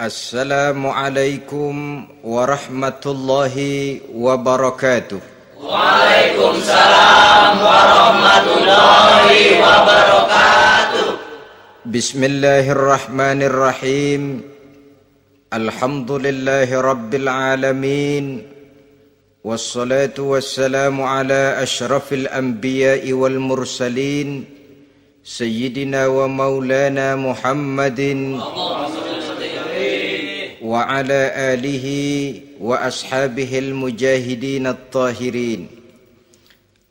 Assalamualaikum warahmatullahi wabarakatuh. Waalaikumsalam warahmatullahi wabarakatuh. Bismillahirrahmanirrahim. Alhamdulillahi rabbil alamin. Wassalatu wassalamu ala ashrafil anbiya'i wal mursalin. Sayyidina wa maulana Muhammadin wa ala alihi wa ashabihil mujahidin at-tahirin.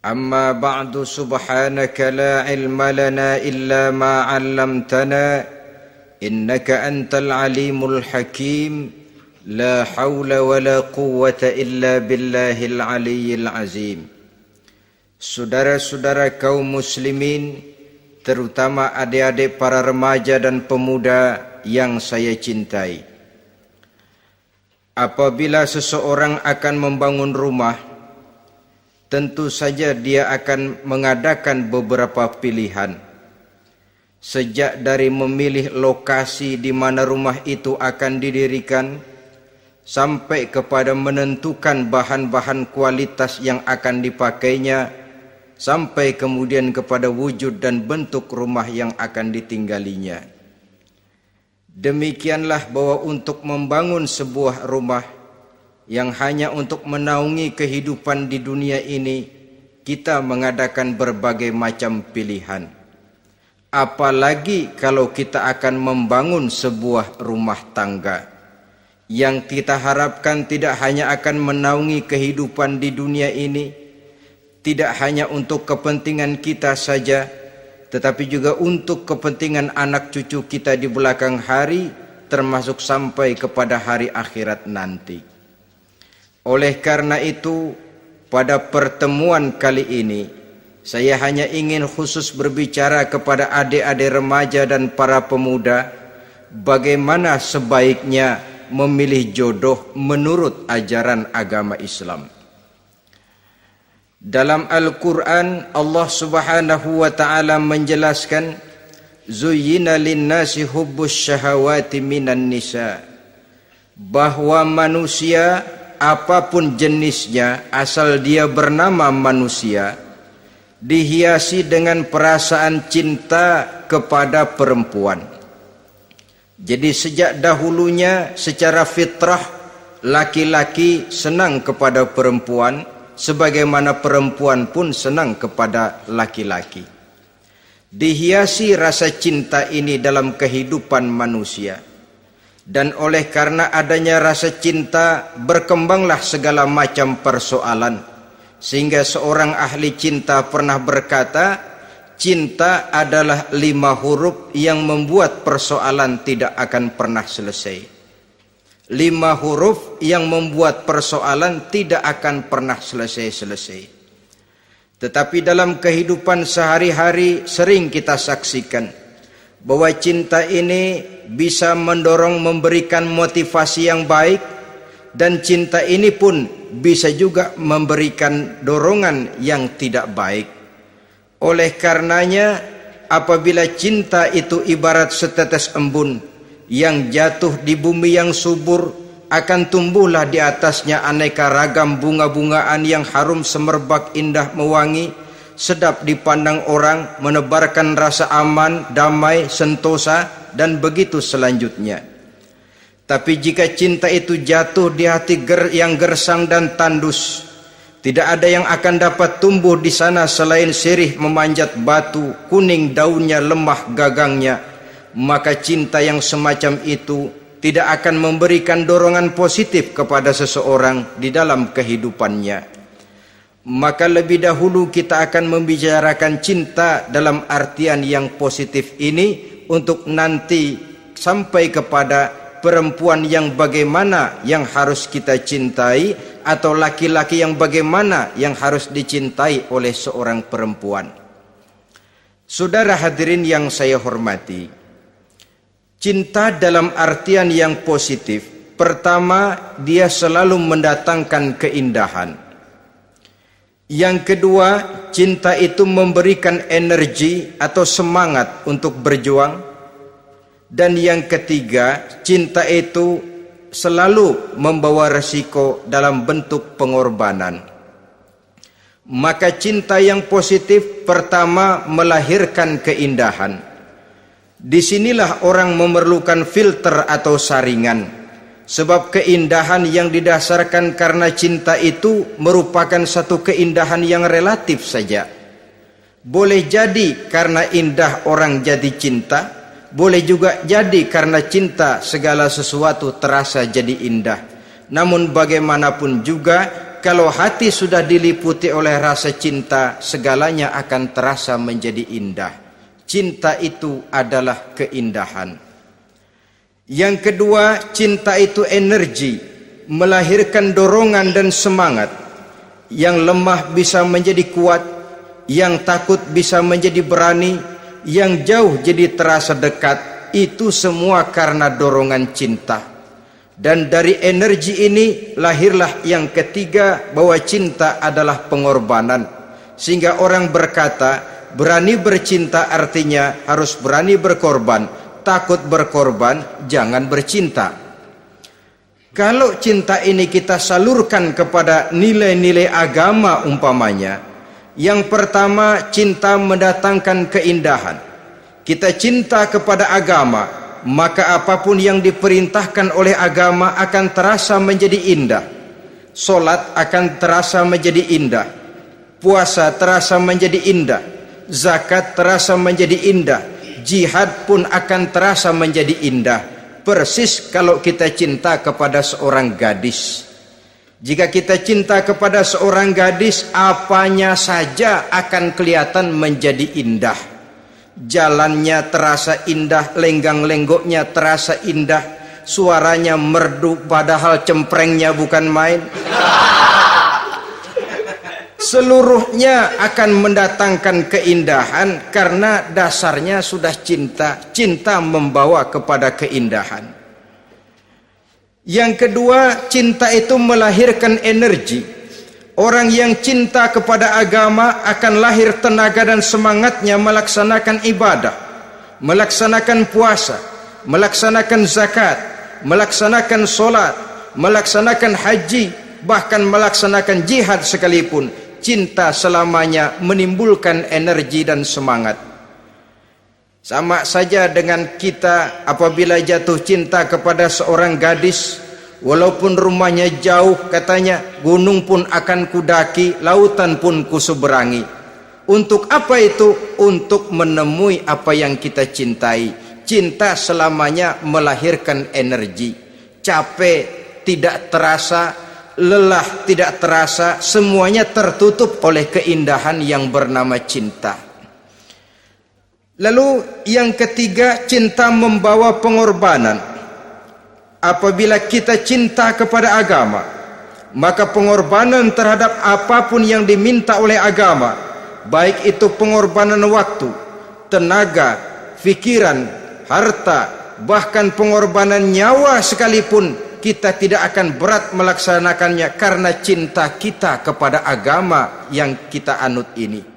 Amma ba'du, subhanaka la ilma lana illa ma 'allamtana innaka antal alimul hakim. La hawla wa la quwwata illa billahil aliyyil azim. Saudara-saudara kaum muslimin, terutama adik-adik para remaja dan pemuda yang saya cintai. Apabila seseorang akan membangun rumah, tentu saja dia akan mengadakan beberapa pilihan. Sejak dari memilih lokasi di mana rumah itu akan didirikan, sampai kepada menentukan bahan-bahan kualitas yang akan dipakainya, sampai kemudian kepada wujud dan bentuk rumah yang akan ditinggalinya. Demikianlah bahwa untuk membangun sebuah rumah yang hanya untuk menaungi kehidupan di dunia ini, kita mengadakan berbagai macam pilihan. Apalagi kalau kita akan membangun sebuah rumah tangga yang kita harapkan tidak hanya akan menaungi kehidupan di dunia ini, tidak hanya untuk kepentingan kita saja, tetapi juga untuk kepentingan anak cucu kita di belakang hari, termasuk sampai kepada hari akhirat nanti. Oleh karena itu, pada pertemuan kali ini, saya hanya ingin khusus berbicara kepada adik-adik remaja dan para pemuda, bagaimana sebaiknya memilih jodoh menurut ajaran agama Islam. Dalam Al-Quran, Allah Subhanahu wa ta'ala menjelaskan, Zuyyina linnasi hubbus syahawati minan nisa, bahwa manusia apapun jenisnya, asal dia bernama manusia, dihiasi dengan perasaan cinta kepada perempuan. Jadi sejak dahulunya secara fitrah, laki-laki senang kepada perempuan, sebagaimana perempuan pun senang kepada laki-laki. Dihiasi rasa cinta ini dalam kehidupan manusia. Dan oleh karena adanya rasa cinta, berkembanglah segala macam persoalan. Sehingga seorang ahli cinta pernah berkata, cinta adalah 5 huruf yang membuat persoalan tidak akan pernah selesai. 5 huruf yang membuat persoalan tidak akan pernah selesai-selesai. Tetapi dalam kehidupan sehari-hari sering kita saksikan bahwa cinta ini bisa mendorong, memberikan motivasi yang baik, dan cinta ini pun bisa juga memberikan dorongan yang tidak baik. Oleh karenanya, apabila cinta itu ibarat setetes embun yang jatuh di bumi yang subur, akan tumbuhlah di atasnya aneka ragam bunga-bungaan yang harum semerbak, indah, mewangi, sedap dipandang orang, menebarkan rasa aman, damai, sentosa, dan begitu selanjutnya. Tapi jika cinta itu jatuh di hati yang gersang dan tandus, tidak ada yang akan dapat tumbuh di sana selain sirih memanjat batu, kuning daunnya, lemah gagangnya, maka cinta yang semacam itu tidak akan memberikan dorongan positif kepada seseorang di dalam kehidupannya. Maka lebih dahulu kita akan membicarakan cinta dalam artian yang positif ini, untuk nanti sampai kepada perempuan yang bagaimana yang harus kita cintai, atau laki-laki yang bagaimana yang harus dicintai oleh seorang perempuan. Saudara hadirin yang saya hormati, cinta dalam artian yang positif, pertama, dia selalu mendatangkan keindahan. Yang kedua, cinta itu memberikan energi atau semangat untuk berjuang. Dan yang ketiga, cinta itu selalu membawa resiko dalam bentuk pengorbanan. Maka cinta yang positif pertama melahirkan keindahan. Disinilah orang memerlukan filter atau saringan. Sebab keindahan yang didasarkan karena cinta itu merupakan satu keindahan yang relatif saja. Boleh jadi karena indah orang jadi cinta, boleh juga jadi karena cinta segala sesuatu terasa jadi indah. Namun bagaimanapun juga, kalau hati sudah diliputi oleh rasa cinta, segalanya akan terasa menjadi indah. Cinta itu adalah keindahan. Yang kedua, cinta itu energi, melahirkan dorongan dan semangat. Yang lemah bisa menjadi kuat, yang takut bisa menjadi berani, yang jauh jadi terasa dekat. Itu semua karena dorongan cinta. Dan dari energi ini lahirlah yang ketiga, bahwa cinta adalah pengorbanan. Sehingga orang berkata, berani bercinta artinya harus berani berkorban. Takut berkorban, jangan bercinta. Kalau cinta ini kita salurkan kepada nilai-nilai agama umpamanya, yang pertama, cinta mendatangkan keindahan. Kita cinta kepada agama, maka apapun yang diperintahkan oleh agama akan terasa menjadi indah. Solat akan terasa menjadi indah, puasa terasa menjadi indah, zakat terasa menjadi indah, jihad pun akan terasa menjadi indah. Persis kalau kita cinta kepada seorang gadis. Jika kita cinta kepada seorang gadis, apanya saja akan kelihatan menjadi indah. Jalannya terasa indah, lenggang-lenggoknya terasa indah, suaranya merdu padahal cemprengnya bukan main. Seluruhnya akan mendatangkan keindahan karena dasarnya sudah cinta. Cinta membawa kepada keindahan. Yang kedua, cinta itu melahirkan energi. Orang yang cinta kepada agama akan lahir tenaga dan semangatnya melaksanakan ibadah, melaksanakan puasa, melaksanakan zakat, melaksanakan solat, melaksanakan haji, bahkan melaksanakan jihad sekalipun. Cinta selamanya menimbulkan energi dan semangat. Sama saja dengan kita apabila jatuh cinta kepada seorang gadis, walaupun rumahnya jauh, katanya, gunung pun akan kudaki, lautan pun kuseberangi. Untuk apa itu? Untuk menemui apa yang kita cintai. Cinta selamanya melahirkan energi. Capek tidak terasa, lelah tidak terasa, semuanya tertutup oleh keindahan yang bernama cinta. Lalu yang ketiga, cinta membawa pengorbanan. Apabila kita cinta kepada agama, maka pengorbanan terhadap apapun yang diminta oleh agama, baik itu pengorbanan waktu, tenaga, pikiran, harta, bahkan pengorbanan nyawa sekalipun, kita tidak akan berat melaksanakannya karena cinta kita kepada agama yang kita anut ini.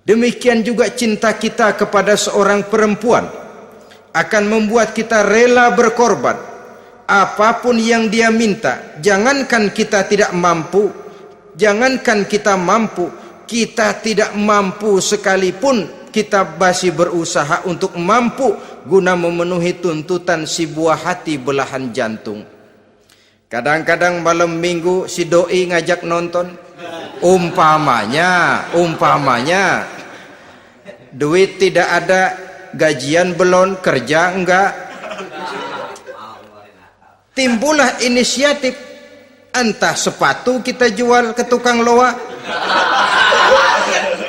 Demikian juga cinta kita kepada seorang perempuan akan membuat kita rela berkorban. Apapun yang dia minta, jangankan kita tidak mampu, jangankan kita mampu, kita tidak mampu sekalipun, kita masih berusaha untuk mampu guna memenuhi tuntutan si buah hati belahan jantung. Kadang-kadang malam minggu si doi ngajak nonton. Umpamanya duit tidak ada, gajian belum, kerja enggak. Timbullah inisiatif, entah sepatu kita jual ke tukang loa,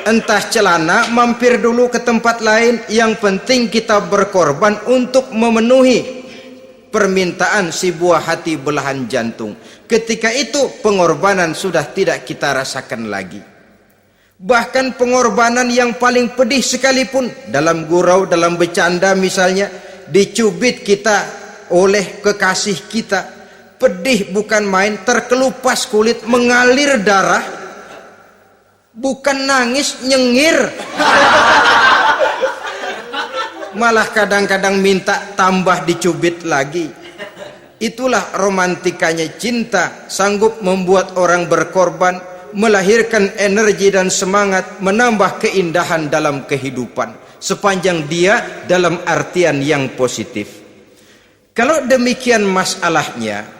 entah celana mampir dulu ke tempat lain. Yang penting kita berkorban untuk memenuhi permintaan si buah hati belahan jantung. Ketika itu pengorbanan sudah tidak kita rasakan lagi. Bahkan pengorbanan yang paling pedih sekalipun, dalam gurau, dalam bercanda misalnya, dicubit kita oleh kekasih kita, pedih bukan main, terkelupas kulit, mengalir darah, bukan nangis, nyengir. malah kadang-kadang minta tambah dicubit lagi. Itulah romantikanya cinta, sanggup membuat orang berkorban, melahirkan energi dan semangat, menambah keindahan dalam kehidupan, sepanjang dia dalam artian yang positif. Kalau demikian masalahnya,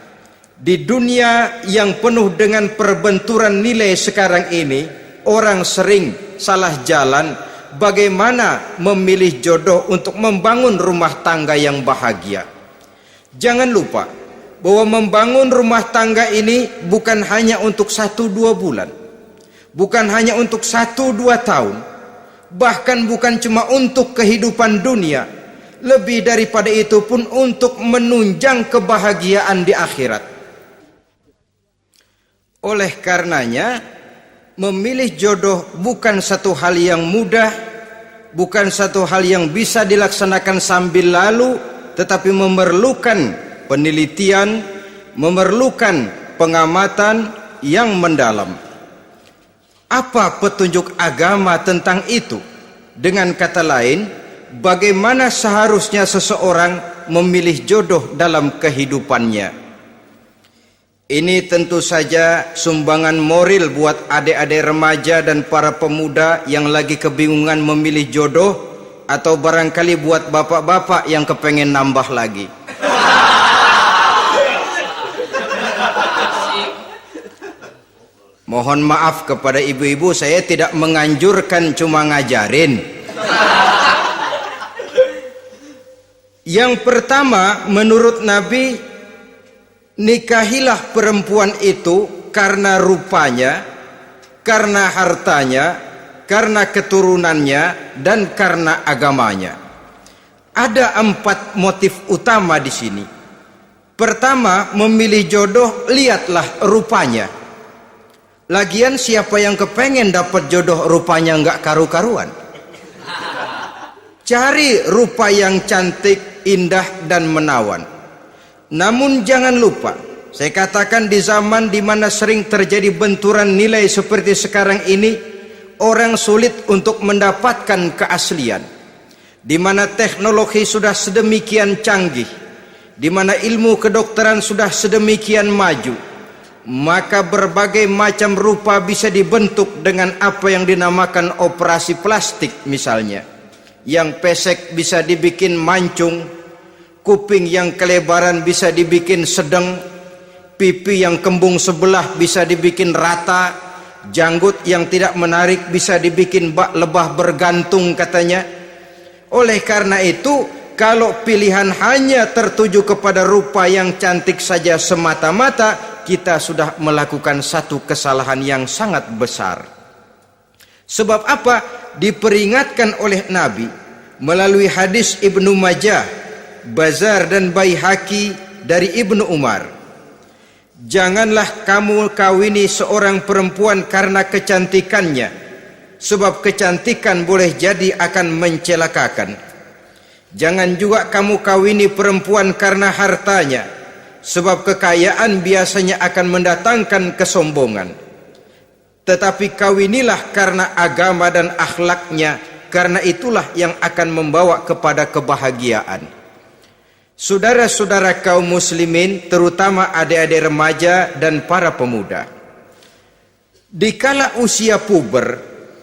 di dunia yang penuh dengan perbenturan nilai sekarang ini, orang sering salah jalan bagaimana memilih jodoh untuk membangun rumah tangga yang bahagia. Jangan lupa bahwa membangun rumah tangga ini bukan hanya untuk 1-2 bulan, bukan hanya untuk 1-2 tahun, bahkan bukan cuma untuk kehidupan dunia, lebih daripada itu pun untuk menunjang kebahagiaan di akhirat. Oleh karenanya, memilih jodoh bukan satu hal yang mudah, bukan satu hal yang bisa dilaksanakan sambil lalu, tetapi memerlukan penelitian, memerlukan pengamatan yang mendalam. Apa petunjuk agama tentang itu? Dengan kata lain, bagaimana seharusnya seseorang memilih jodoh dalam kehidupannya? Ini tentu saja sumbangan moral buat adik-adik remaja dan para pemuda yang lagi kebingungan memilih jodoh, atau barangkali buat bapak-bapak yang kepengen nambah lagi. Mohon maaf kepada ibu-ibu, saya tidak menganjurkan, cuma ngajarin. Yang pertama, menurut Nabi, nikahilah perempuan itu karena rupanya, karena hartanya, karena keturunannya, dan karena agamanya. Ada 4 motif utama di sini. Pertama, memilih jodoh, lihatlah rupanya. Lagian siapa yang kepengen dapat jodoh rupanya nggak karu-karuan? Cari rupa yang cantik, indah, dan menawan. Namun jangan lupa, saya katakan di zaman di mana sering terjadi benturan nilai seperti sekarang ini, orang sulit untuk mendapatkan keaslian. Di mana teknologi sudah sedemikian canggih, di mana ilmu kedokteran sudah sedemikian maju, maka berbagai macam rupa bisa dibentuk dengan apa yang dinamakan operasi plastik misalnya. Yang pesek bisa dibikin mancung, kuping yang kelebaran bisa dibikin sedang, pipi yang kembung sebelah bisa dibikin rata, janggut yang tidak menarik bisa dibikin bak lebah bergantung katanya. Oleh karena itu, kalau pilihan hanya tertuju kepada rupa yang cantik saja semata-mata, kita sudah melakukan satu kesalahan yang sangat besar. Sebab apa? Diperingatkan oleh Nabi melalui hadis Ibnu Majah, Bazar dan Baihaqi dari Ibnu Umar. Janganlah kamu kawini seorang perempuan karena kecantikannya, sebab kecantikan boleh jadi akan mencelakakan. Jangan juga kamu kawini perempuan karena hartanya, sebab kekayaan biasanya akan mendatangkan kesombongan. Tetapi kawinilah karena agama dan akhlaknya, karena itulah yang akan membawa kepada kebahagiaan. Saudara-saudara kaum muslimin, terutama adik-adik remaja dan para pemuda, dikala usia puber,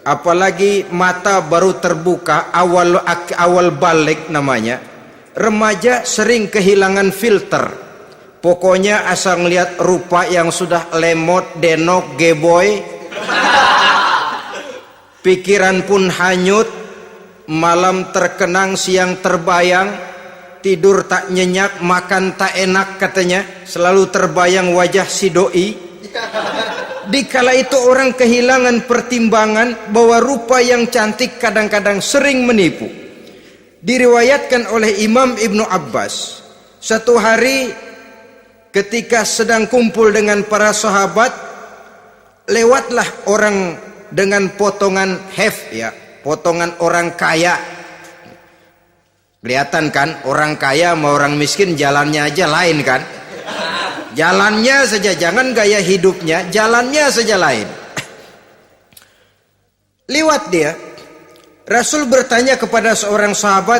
apalagi mata baru terbuka, awal balik namanya, remaja sering kehilangan filter. Pokoknya asal ngelihat rupa yang sudah lemot, denok, geboy, pikiran pun hanyut, malam terkenang, siang terbayang, tidur tak nyenyak, makan tak enak katanya, selalu terbayang wajah si doi. Dikala itu orang kehilangan pertimbangan bahwa rupa yang cantik kadang-kadang sering menipu. Diriwayatkan oleh Imam Ibnu Abbas, satu hari ketika sedang kumpul dengan para sahabat, lewatlah orang dengan potongan potongan orang kaya. Kelihatan kan, orang kaya sama orang miskin jalannya aja lain kan? Jalannya saja, jangan gaya hidupnya, jalannya saja lain. Lewat dia, Rasul bertanya kepada seorang sahabat,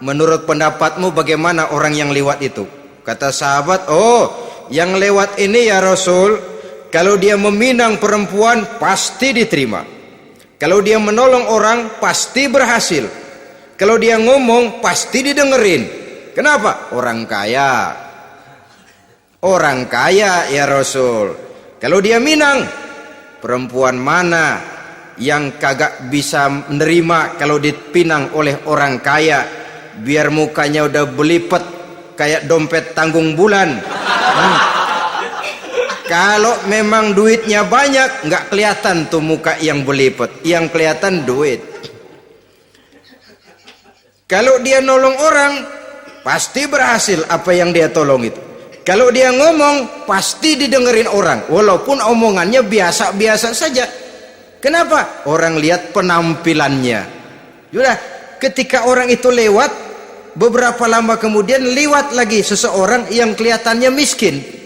menurut pendapatmu bagaimana orang yang lewat itu? Kata sahabat, oh, yang lewat ini ya Rasul, kalau dia meminang perempuan pasti diterima. Kalau dia menolong orang pasti berhasil. Kalau dia ngomong pasti didengerin. Kenapa? Orang kaya. Orang kaya ya Rasul. Kalau dia minang, perempuan mana yang kagak bisa menerima kalau dipinang oleh orang kaya, biar mukanya udah belipet kayak dompet tanggung bulan. Kalau memang duitnya banyak, nggak kelihatan tuh muka yang belipet, yang kelihatan duit. Kalau dia nolong orang, pasti berhasil apa yang dia tolong itu. Kalau dia ngomong, pasti didengerin orang, walaupun omongannya biasa-biasa saja. Kenapa? Orang lihat penampilannya. Sudah, ketika orang itu lewat, beberapa lama kemudian lewat lagi seseorang yang kelihatannya miskin.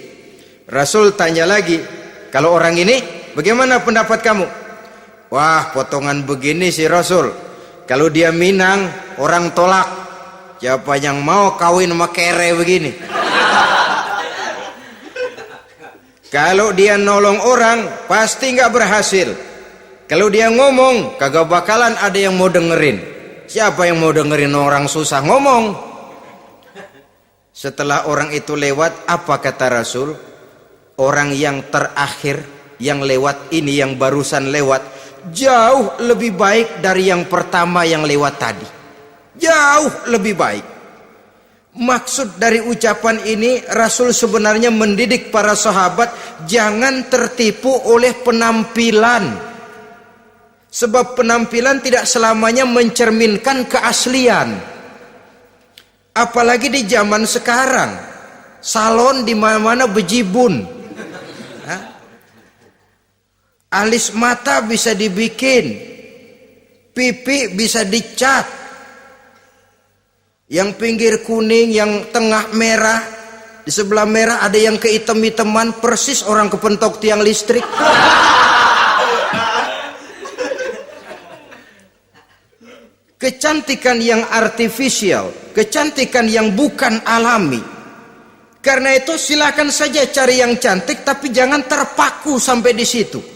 Rasul tanya lagi, kalau orang ini bagaimana pendapat kamu? Wah, potongan begini sih Rasul. Kalau dia minang, orang tolak. Siapa yang mau kawin sama kere begini? Kalau dia nolong orang, pasti nggak berhasil. Kalau dia ngomong, kagak bakalan ada yang mau dengerin. Siapa yang mau dengerin orang susah ngomong? Setelah orang itu lewat, apa kata Rasul? Orang yang terakhir, yang lewat ini, yang barusan lewat, jauh lebih baik dari yang pertama yang lewat tadi. Jauh lebih baik. Maksud dari ucapan ini, Rasul sebenarnya mendidik para sahabat jangan tertipu oleh penampilan. Sebab penampilan tidak selamanya mencerminkan keaslian. Apalagi di zaman sekarang, salon di mana-mana bejibun. Alis mata bisa dibikin, pipi bisa dicat. Yang pinggir kuning, yang tengah merah, di sebelah merah ada yang kehitam-hitaman, persis orang kepentok tiang listrik. Kecantikan yang artifisial, kecantikan yang bukan alami. Karena itu silakan saja cari yang cantik, tapi jangan terpaku sampai di situ.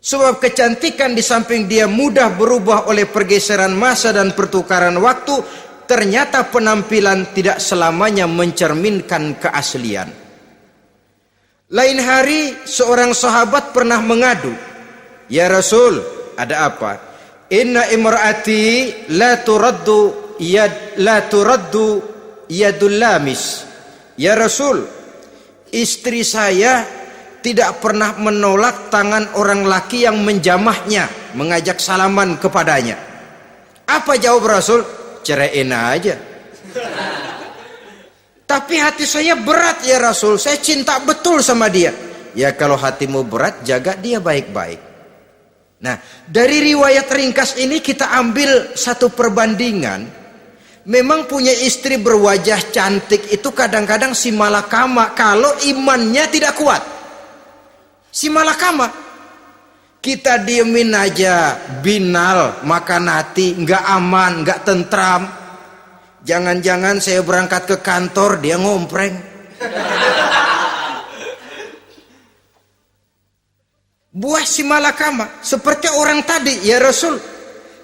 Sebab kecantikan di samping dia mudah berubah oleh pergeseran masa dan pertukaran waktu, ternyata penampilan tidak selamanya mencerminkan keaslian. Lain hari seorang sahabat pernah mengadu, "Ya Rasul, ada apa? Inna imraati la turaddu yadul lamis." Ya Rasul, istri saya tidak pernah menolak tangan orang laki yang menjamahnya, mengajak salaman kepadanya. Apa jawab Rasul? Ceraiin aja. Tapi hati saya berat ya Rasul, saya cinta betul sama dia. Ya kalau hatimu berat, jaga dia baik-baik. Nah, dari riwayat ringkas ini kita ambil satu perbandingan. Memang punya istri berwajah cantik itu kadang-kadang si malakama kalau imannya tidak kuat. Si malakama. Kita diemin aja, binal, makan hati, nggak aman, nggak tentram. Jangan-jangan saya berangkat ke kantor, dia ngompreng. Buah si malakama seperti orang tadi, ya Rasul,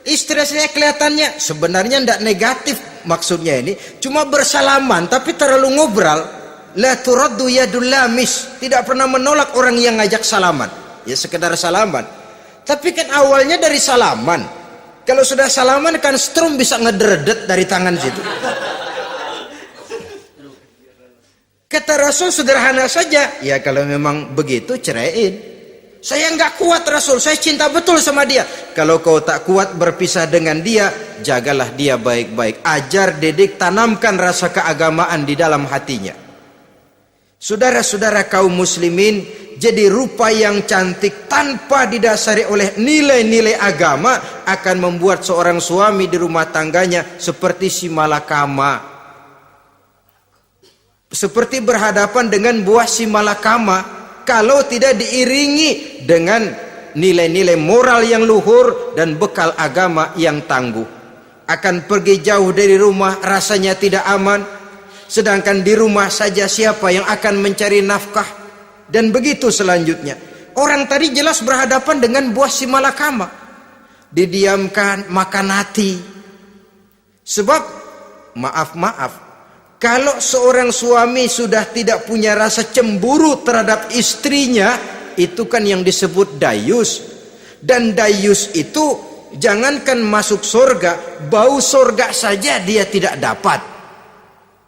istri saya kelihatannya sebenarnya tidak negatif maksudnya ini, cuma bersalaman tapi terlalu ngobrol. La turaddu yadul lamis, tidak pernah menolak orang yang ngajak salaman, ya sekedar salaman. Tapi kan awalnya dari salaman. Kalau sudah salaman kan strum bisa ngederedet dari tangan situ. Kata Rasul sederhana saja, ya kalau memang begitu ceraiin. Saya nggak kuat Rasul, saya cinta betul sama dia. Kalau kau tak kuat berpisah dengan dia, jagalah dia baik-baik. Ajar, didik, tanamkan rasa keagamaan di dalam hatinya. Saudara-saudara kaum muslimin, jadi rupa yang cantik tanpa didasari oleh nilai-nilai agama akan membuat seorang suami di rumah tangganya seperti si malakama. Seperti berhadapan dengan buah si malakama. Kalau tidak diiringi dengan nilai-nilai moral yang luhur dan bekal agama yang tangguh. akan pergi jauh dari rumah rasanya tidak aman, sedangkan di rumah saja siapa yang akan mencari nafkah, dan begitu selanjutnya. Orang tadi jelas berhadapan dengan buah si malakama, didiamkan makan hati. Sebab maaf, kalau seorang suami sudah tidak punya rasa cemburu terhadap istrinya, itu kan yang disebut dayus. Dan dayus itu jangankan masuk surga, bau surga saja dia tidak dapat.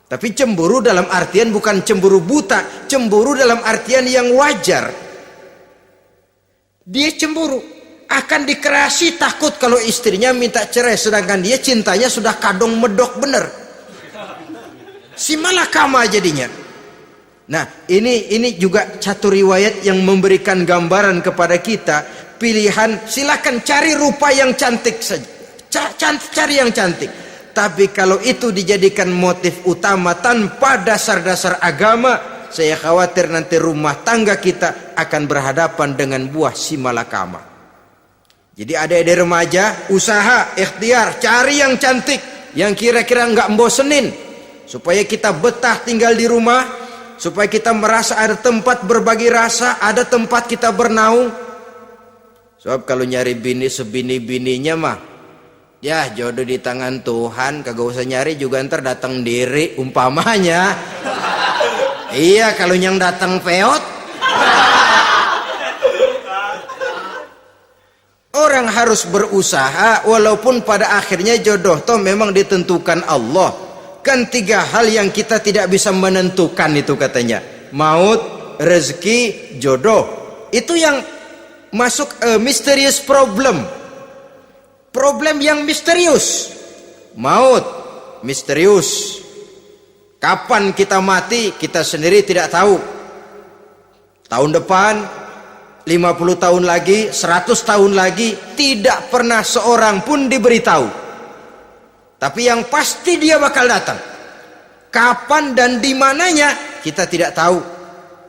Tapi cemburu dalam artian bukan cemburu buta, cemburu dalam artian yang wajar. Dia cemburu, akan dikerasi, takut kalau istrinya minta cerai, sedangkan dia cintanya sudah kadung medok bener. Si malakama jadinya. Nah, ini juga satu riwayat yang memberikan gambaran kepada kita. Pilihan, silakan cari rupa yang cantik saja, cari yang cantik. Tapi kalau itu dijadikan motif utama tanpa dasar-dasar agama, saya khawatir nanti rumah tangga kita akan berhadapan dengan buah si malakama. Jadi adik-adik remaja, usaha, ikhtiar, cari yang cantik, yang kira-kira nggak membosenin, supaya kita betah tinggal di rumah, supaya kita merasa ada tempat berbagi rasa, ada tempat kita bernaung. Sebab kalau nyari bini sebini-bininya mah, ya jodoh di tangan Tuhan, kagak usah nyari juga ntar datang diri umpamanya. Iya, kalau yang datang peot. Orang harus berusaha, walaupun pada akhirnya jodoh toh memang ditentukan Allah. Kan 3 hal yang kita tidak bisa menentukan itu katanya. Maut, rezeki, jodoh. Itu yang masuk mysterious problem. Problem yang misterius. Maut, misterius. Kapan kita mati, kita sendiri tidak tahu. Tahun depan, 50 tahun lagi, 100 tahun lagi, tidak pernah seorang pun diberitahu. Tapi yang pasti dia bakal datang. Kapan dan di mananya, kita tidak tahu.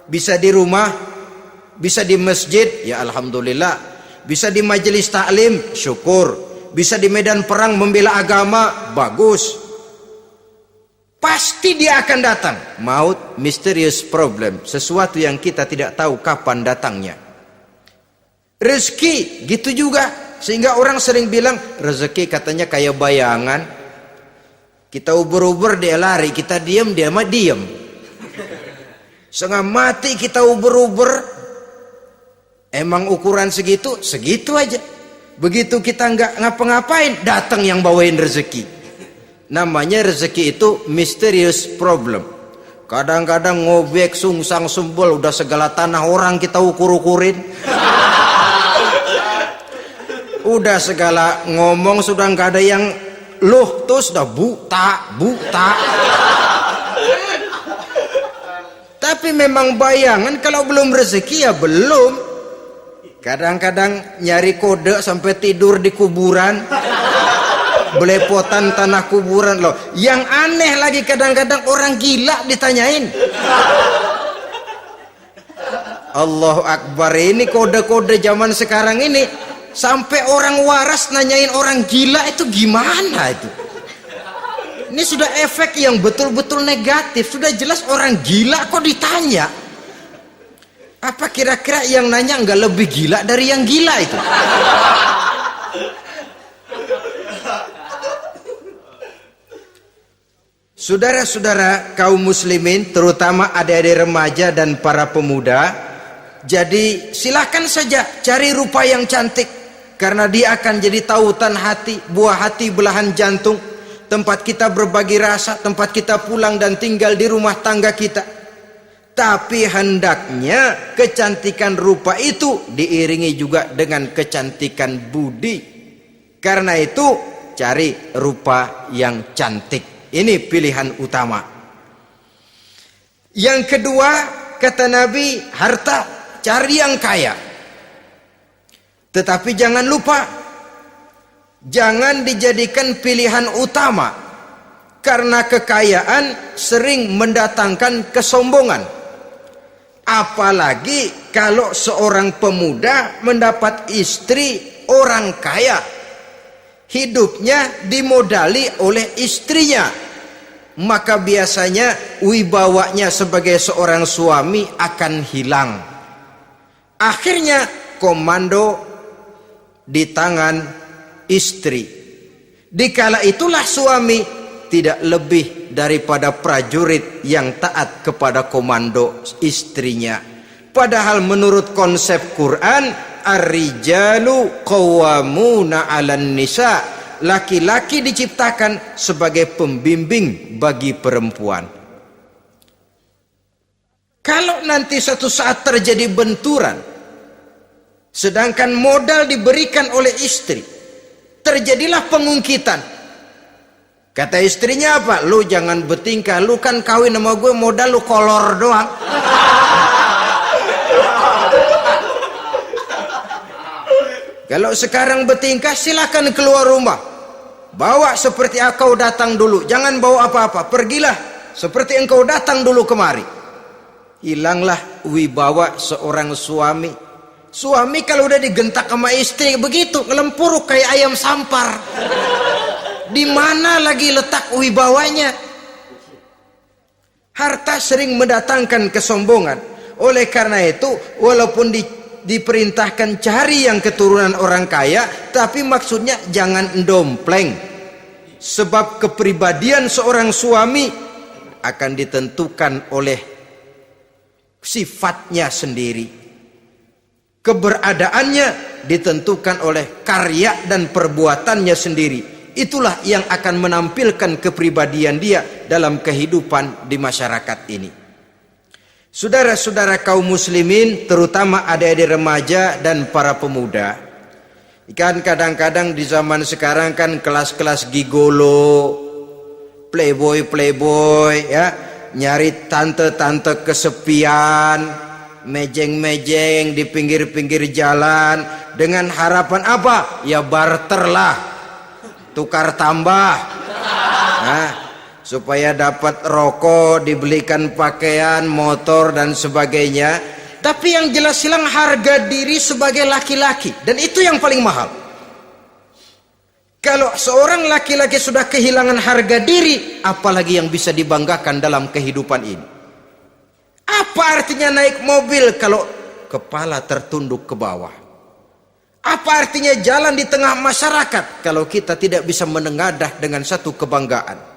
Bisa di rumah, bisa di masjid, ya alhamdulillah. Bisa di majelis taklim, syukur. Bisa di medan perang membela agama, bagus. Pasti dia akan datang. Maut, mysterious problem, sesuatu yang kita tidak tahu kapan datangnya. Rezeki gitu juga, sehingga orang sering bilang rezeki katanya kayak bayangan. Kita uber-uber dia lari, kita diam dia mah diam. Setengah mati kita uber-uber, emang ukuran segitu aja. Begitu kita nggak ngapa-ngapain, datang yang bawain rezeki. Namanya rezeki itu mysterious problem. Kadang-kadang ngobek sungsang sumbul, udah segala tanah orang kita ukur-ukurin. Udah segala ngomong sudah nggak ada yang loh, tuh sudah buta. Tapi memang bayangan, kalau belum rezeki ya belum. Kadang-kadang nyari kode sampai tidur di kuburan, belepotan tanah kuburan loh. Yang aneh lagi kadang-kadang orang gila ditanyain. Allahu Akbar, ini kode-kode zaman sekarang ini. Sampai orang waras nanyain orang gila, itu gimana itu? Ini sudah efek yang betul-betul negatif. Sudah jelas orang gila kok ditanya. Apa kira-kira yang nanya nggak lebih gila dari yang gila itu? Saudara-saudara kaum muslimin, terutama adik-adik remaja dan para pemuda, jadi silakan saja cari rupa yang cantik, karena dia akan jadi tautan hati, buah hati belahan jantung, tempat kita berbagi rasa, tempat kita pulang dan tinggal di rumah tangga kita. Tapi hendaknya kecantikan rupa itu diiringi juga dengan kecantikan budi. Karena itu cari rupa yang cantik. Ini pilihan utama. Yang kedua, kata Nabi, harta, cari yang kaya. Tetapi jangan lupa, jangan dijadikan pilihan utama, karena kekayaan sering mendatangkan kesombongan. Apalagi kalau seorang pemuda mendapat istri orang kaya, hidupnya dimodali oleh istrinya, maka biasanya wibawanya sebagai seorang suami akan hilang. Akhirnya komando di tangan istri. Dikala itulah suami tidak lebih daripada prajurit yang taat kepada komando istrinya. Padahal menurut konsep Quran, ar-rijalu qawwamuna 'alan nisa, laki-laki diciptakan sebagai pembimbing bagi perempuan. Kalau nanti suatu saat terjadi benturan, sedangkan modal diberikan oleh istri, terjadilah pengungkitan. Kata istrinya apa? Lu jangan bertingkah, lu kan kawin sama gue, modal lu kolor doang. Kalau sekarang bertingkah, silakan keluar rumah. Bawa seperti engkau datang dulu, jangan bawa apa-apa. Pergilah seperti engkau datang dulu kemari. Hilanglah wibawa seorang suami. Suami kalau udah digentak sama istri begitu, ngelempuruk kayak ayam sampar. Di mana lagi letak wibawanya? Harta sering mendatangkan kesombongan. Oleh karena itu, walaupun diperintahkan cari yang keturunan orang kaya, tapi maksudnya jangan dompleng. Sebab kepribadian seorang suami akan ditentukan oleh sifatnya sendiri. Keberadaannya ditentukan oleh karya dan perbuatannya sendiri. Itulah yang akan menampilkan kepribadian dia dalam kehidupan di masyarakat ini. Saudara-saudara kaum muslimin, terutama adik-adik remaja dan para pemuda, kan kadang-kadang di zaman sekarang kan kelas-kelas gigolo, playboy ya, nyari tante-tante kesepian, mejeng-mejeng di pinggir-pinggir jalan dengan harapan apa? Ya barter lah, tukar tambah. Nah, supaya dapat rokok, dibelikan pakaian, motor dan sebagainya. Tapi yang jelas hilang harga diri sebagai laki-laki, dan itu yang paling mahal. Kalau seorang laki-laki sudah kehilangan harga diri, apalagi yang bisa dibanggakan dalam kehidupan ini? Apa artinya naik mobil kalau kepala tertunduk ke bawah? Apa artinya jalan di tengah masyarakat kalau kita tidak bisa menengadah dengan satu kebanggaan?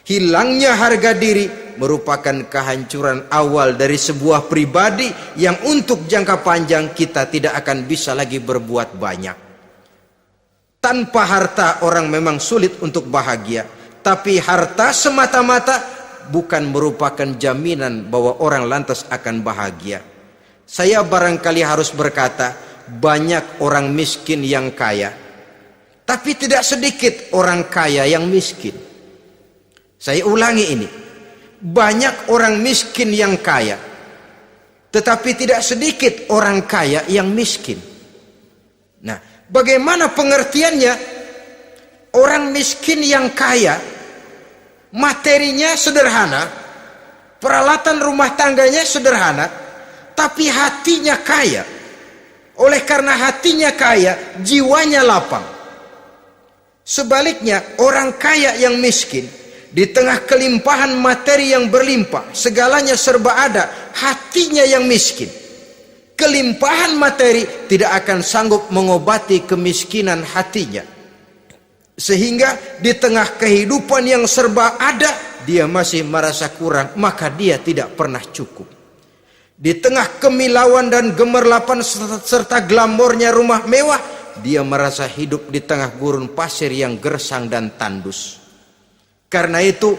Hilangnya harga diri merupakan kehancuran awal dari sebuah pribadi yang untuk jangka panjang kita tidak akan bisa lagi berbuat banyak. Tanpa harta orang memang sulit untuk bahagia, tapi harta semata-mata bukan merupakan jaminan bahwa orang lantas akan bahagia. Saya barangkali harus berkata, banyak orang miskin yang kaya, tapi tidak sedikit orang kaya yang miskin. Saya ulangi ini, banyak orang miskin yang kaya, tetapi tidak sedikit orang kaya yang miskin. Nah, bagaimana pengertiannya? Orang miskin yang kaya, materinya sederhana, peralatan rumah tangganya sederhana, tapi hatinya kaya. Oleh karena hatinya kaya, jiwanya lapang. Sebaliknya, orang kaya yang miskin, di tengah kelimpahan materi yang berlimpah, segalanya serba ada, hatinya yang miskin. Kelimpahan materi tidak akan sanggup mengobati kemiskinan hatinya. Sehingga di tengah kehidupan yang serba ada, dia masih merasa kurang, maka dia tidak pernah cukup. Di tengah kemilauan dan gemerlapan serta glamornya rumah mewah, dia merasa hidup di tengah gurun pasir yang gersang dan tandus. Karena itu,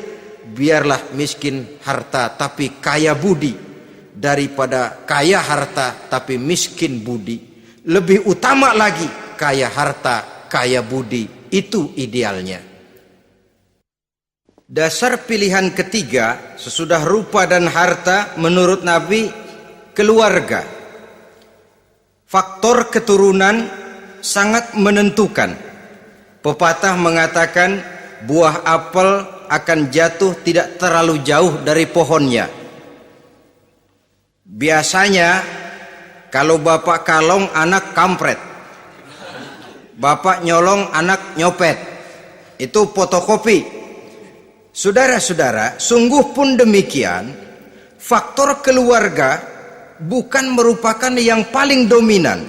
biarlah miskin harta tapi kaya budi, daripada kaya harta tapi miskin budi. Lebih utama lagi kaya harta, kaya budi. Itu idealnya. Dasar pilihan ketiga sesudah rupa dan harta menurut Nabi, keluarga. Faktor keturunan sangat menentukan. Pepatah mengatakan, buah apel akan jatuh tidak terlalu jauh dari pohonnya. Biasanya kalau bapak kalong, anak kampret. Bapak nyolong, anak nyopet. Itu fotokopi. Saudara-saudara, sungguh pun demikian, faktor keluarga bukan merupakan yang paling dominan,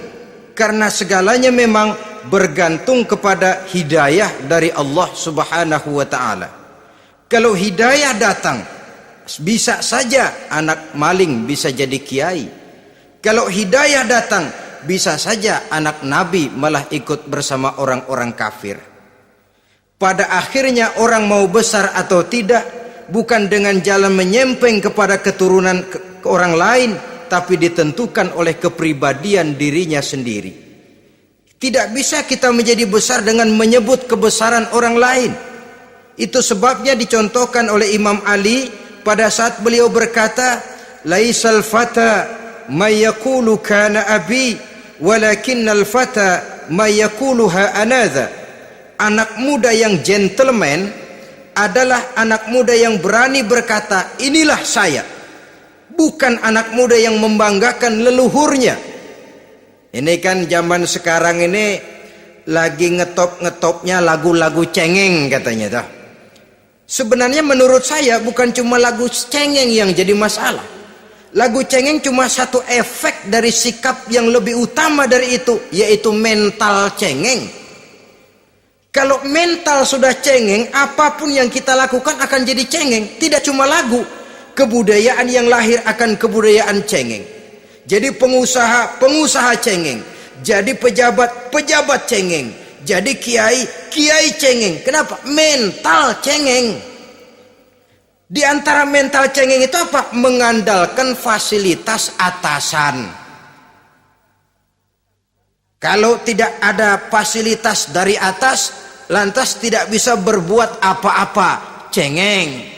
karena segalanya memang bergantung kepada hidayah dari Allah Subhanahu wa ta'ala. Kalau hidayah datang, bisa saja anak maling bisa jadi kiai. Kalau hidayah datang, bisa saja anak nabi malah ikut bersama orang-orang kafir. Pada akhirnya orang mau besar atau tidak bukan dengan jalan menyempeng kepada keturunan orang lain, tapi ditentukan oleh kepribadian dirinya sendiri. Tidak bisa kita menjadi besar dengan menyebut kebesaran orang lain. Itu sebabnya dicontohkan oleh Imam Ali pada saat beliau berkata, laisal fata may yaqulu kana abi walakinnal fata may yaquluha anadha. Anak muda yang gentleman adalah anak muda yang berani berkata, inilah saya. Bukan anak muda yang membanggakan leluhurnya. Ini kan zaman sekarang ini lagi ngetopnya lagu-lagu cengeng katanya dah. Sebenarnya menurut saya bukan cuma lagu cengeng yang jadi masalah. Lagu cengeng cuma satu efek dari sikap yang lebih utama dari itu, yaitu mental cengeng. Kalau mental sudah cengeng, apapun yang kita lakukan akan jadi cengeng. Tidak cuma lagu, kebudayaan yang lahir akan kebudayaan cengeng. Jadi pengusaha cengeng, jadi pejabat cengeng, jadi kiai cengeng. Kenapa? Mental cengeng. Di antara mental cengeng itu apa? Mengandalkan fasilitas atasan. Kalau tidak ada fasilitas dari atas, lantas tidak bisa berbuat apa-apa. Cengeng.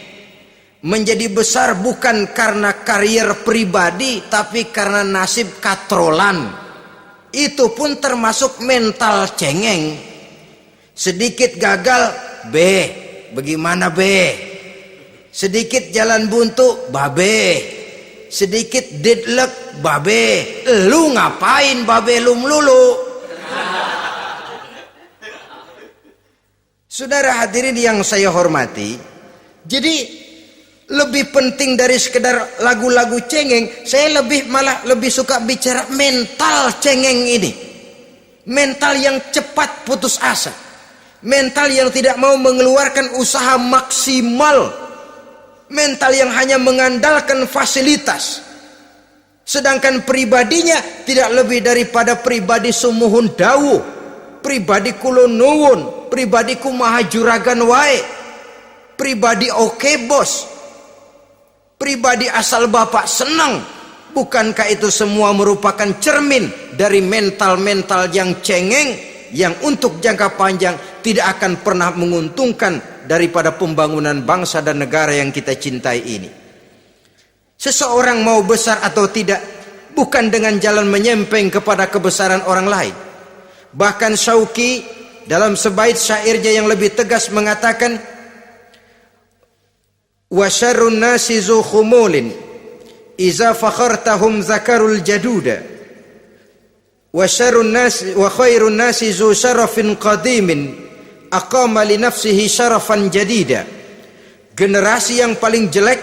Menjadi besar bukan karena karier pribadi, tapi karena nasib katrolan. Itu pun termasuk mental cengeng. Sedikit gagal, bagaimana sedikit jalan buntu, sedikit deadlock, lu ngapain lu melulu? Saudara hadirin yang saya hormati, jadi lebih penting dari sekedar lagu-lagu cengeng, saya malah lebih suka bicara mental cengeng ini. Mental yang cepat putus asa, mental yang tidak mau mengeluarkan usaha maksimal, mental yang hanya mengandalkan fasilitas, sedangkan pribadinya tidak lebih daripada pribadi sumuhun dawuh, pribadi kulo nuwun, pribadiku maha juragan wae, pribadi oke bos, pribadi asal bapak senang. Bukankah itu semua merupakan cermin dari mental-mental yang cengeng, yang untuk jangka panjang tidak akan pernah menguntungkan daripada pembangunan bangsa dan negara yang kita cintai ini. Seseorang mau besar atau tidak bukan dengan jalan menyempeng kepada kebesaran orang lain. Bahkan Syauqi dalam sebaik syairnya yang lebih tegas mengatakan, wa syarrun nasi zu khumulin iza fakhartahum zakarul jaduda wa syarrun nasi wa khairun nasi zu syarafin qadimin aqama li nafsihi syarafan jadida. Generasi yang paling jelek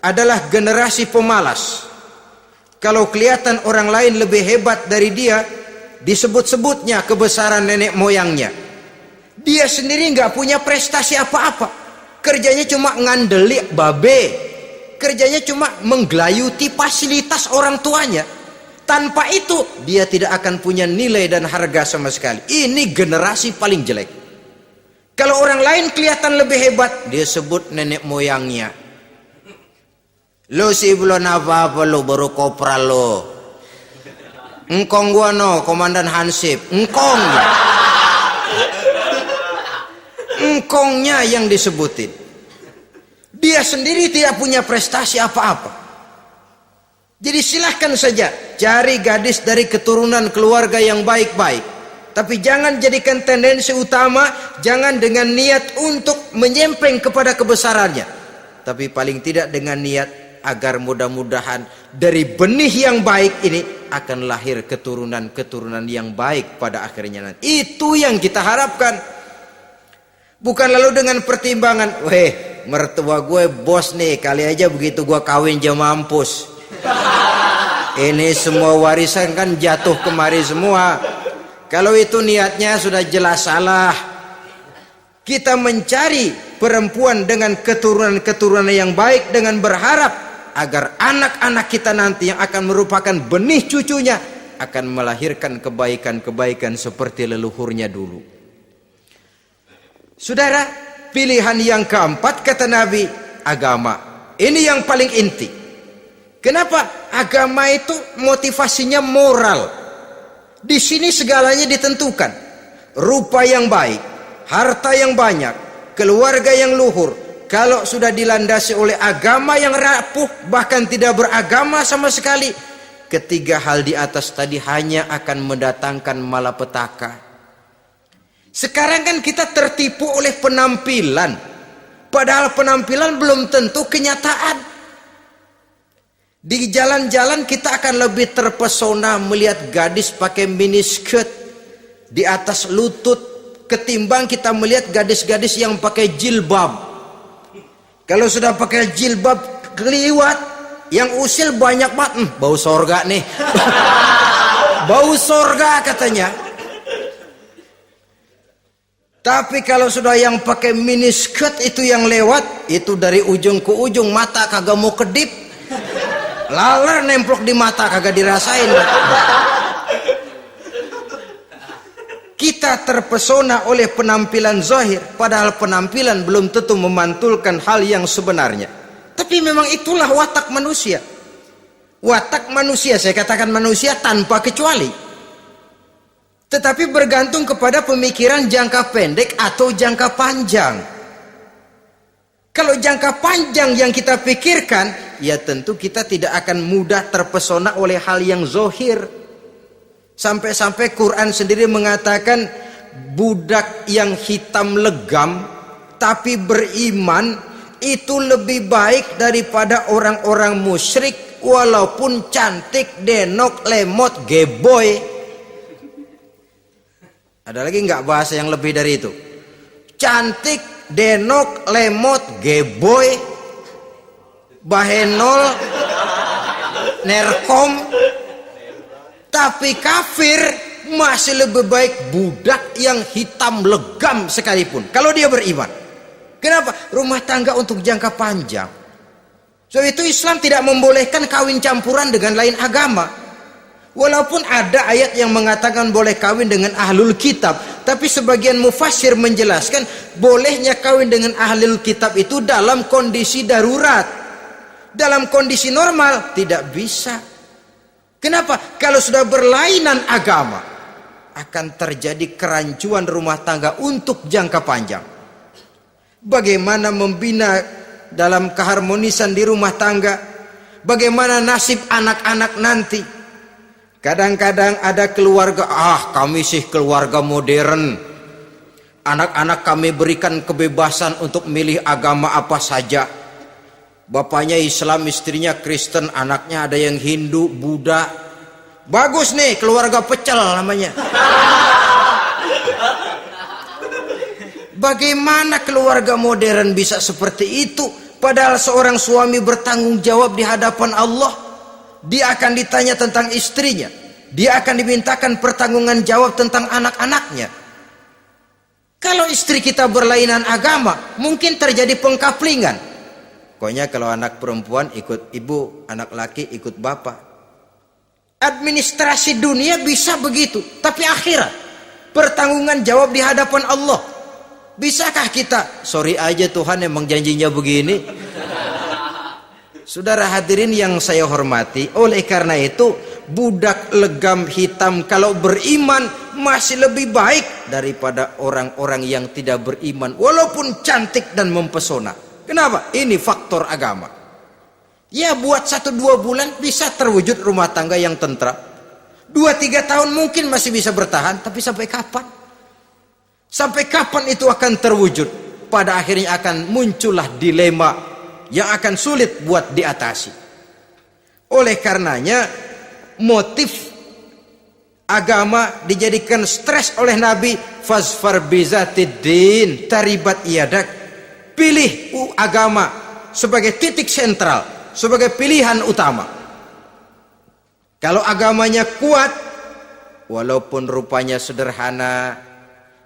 adalah generasi pemalas. Kalau kelihatan orang lain lebih hebat dari dia, disebut-sebutnya kebesaran nenek moyangnya. Dia sendiri nggak punya prestasi apa-apa. Kerjanya cuma ngandeli kerjanya cuma menggelayuti fasilitas orang tuanya. Tanpa itu dia tidak akan punya nilai dan harga sama sekali. Ini generasi paling jelek. Kalau orang lain kelihatan lebih hebat, dia sebut nenek moyangnya. Lo sih belum apa-apa, lo baru kopral lo. Engkong gua no, komandan Hansip. Engkongnya yang disebutin. Dia sendiri tidak punya prestasi apa-apa. Jadi silahkan saja cari gadis dari keturunan keluarga yang baik-baik. Tapi jangan jadikan tendensi utama, jangan dengan niat untuk menyempeng kepada kebesarannya. Tapi paling tidak dengan niat agar mudah-mudahan dari benih yang baik ini akan lahir keturunan-keturunan yang baik pada akhirnya nanti. Itu yang kita harapkan. Bukan lalu dengan pertimbangan, weh mertua gue bos nih, kali aja begitu gue kawin aja mampus. Ini semua warisan kan jatuh kemari semua. Kalau itu niatnya sudah jelas salah. Kita mencari perempuan dengan keturunan-keturunan yang baik dengan berharap agar anak-anak kita nanti yang akan merupakan benih cucunya akan melahirkan kebaikan-kebaikan seperti leluhurnya dulu. Saudara, pilihan yang keempat kata Nabi, agama. Ini yang paling inti. Kenapa? Agama itu motivasinya moral. Di sini segalanya ditentukan. Rupa yang baik, harta yang banyak, keluarga yang luhur. Kalau sudah dilandasi oleh agama yang rapuh, bahkan tidak beragama sama sekali, ketiga hal di atas tadi hanya akan mendatangkan malapetaka. Sekarang kan kita tertipu oleh penampilan, padahal penampilan belum tentu kenyataan. Di jalan-jalan kita akan lebih terpesona melihat gadis pakai miniskirt di atas lutut ketimbang kita melihat gadis-gadis yang pakai jilbab. Kalau sudah pakai jilbab keliwat, yang usil banyak banget, bau sorga nih. Bau sorga katanya. Tapi kalau sudah yang pakai miniskirt itu yang lewat, itu dari ujung ke ujung mata kagak mau kedip. Laler nemplok di mata kagak dirasain. Kita terpesona oleh penampilan zahir, padahal penampilan belum tentu memantulkan hal yang sebenarnya. Tapi memang itulah watak manusia. Watak manusia, saya katakan manusia tanpa kecuali. Tetapi bergantung kepada pemikiran jangka pendek atau jangka panjang. Kalau jangka panjang yang kita pikirkan, ya tentu kita tidak akan mudah terpesona oleh hal yang zahir. Sampai-sampai Quran sendiri mengatakan budak yang hitam legam tapi beriman itu lebih baik daripada orang-orang musyrik walaupun cantik, denok, lemot, geboy. Ada lagi nggak bahasa yang lebih dari itu? Cantik, denok, lemot, geboy, bahenol, nerkom. Tapi kafir masih lebih baik budak yang hitam legam sekalipun kalau dia beriman. Kenapa? Rumah tangga untuk jangka panjang. So itu Islam tidak membolehkan kawin campuran dengan lain agama. Walaupun ada ayat yang mengatakan boleh kawin dengan ahlul kitab, tapi sebagian mufassir menjelaskan bolehnya kawin dengan ahlul kitab itu dalam kondisi darurat. Dalam kondisi normal tidak bisa. Kenapa? Kalau sudah berlainan agama, akan terjadi kerancuan rumah tangga untuk jangka panjang. Bagaimana membina dalam keharmonisan di rumah tangga? Bagaimana nasib anak-anak nanti? Kadang-kadang ada keluarga, kami sih keluarga modern. Anak-anak kami berikan kebebasan untuk milih agama apa saja. Bapaknya Islam, istrinya Kristen, anaknya ada yang Hindu, Buddha. Bagus nih, keluarga pecel namanya. Bagaimana keluarga modern bisa seperti itu? Padahal seorang suami bertanggung jawab di hadapan Allah. Dia akan ditanya tentang istrinya. Dia akan dimintakan pertanggungan jawab tentang anak-anaknya. Kalau istri kita berlainan agama, mungkin terjadi pengkaplingan. Pokoknya kalau anak perempuan ikut ibu, anak laki ikut bapak. Administrasi dunia bisa begitu, tapi akhirat pertanggungan jawab di hadapan Allah. Bisakah kita? Sorry aja Tuhan emang janjinya begini. Saudara hadirin yang saya hormati, oleh karena itu budak legam hitam kalau beriman masih lebih baik daripada orang-orang yang tidak beriman walaupun cantik dan mempesona. Kenapa? Ini faktor agama. Ya buat 1-2 bulan bisa terwujud rumah tangga yang tentram. 2-3 tahun mungkin masih bisa bertahan, tapi sampai kapan? Sampai kapan itu akan terwujud? Pada akhirnya akan muncullah dilema yang akan sulit buat diatasi. Oleh karenanya motif agama dijadikan stres oleh Nabi. Fasfar bizatiddin taribat yadak. Pilih agama sebagai titik sentral, sebagai pilihan utama. Kalau agamanya kuat, walaupun rupanya sederhana,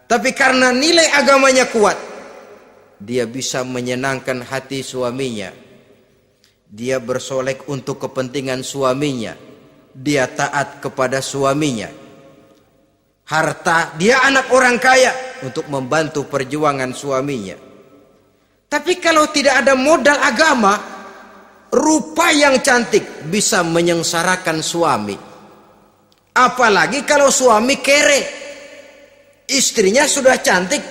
tapi karena nilai agamanya kuat, dia bisa menyenangkan hati suaminya. Dia bersolek untuk kepentingan suaminya. Dia taat kepada suaminya. Harta, dia anak orang kaya untuk membantu perjuangan suaminya. Tapi kalau tidak ada modal agama, rupa yang cantik bisa menyengsarakan suami. Apalagi kalau suami kere. Istrinya sudah cantik,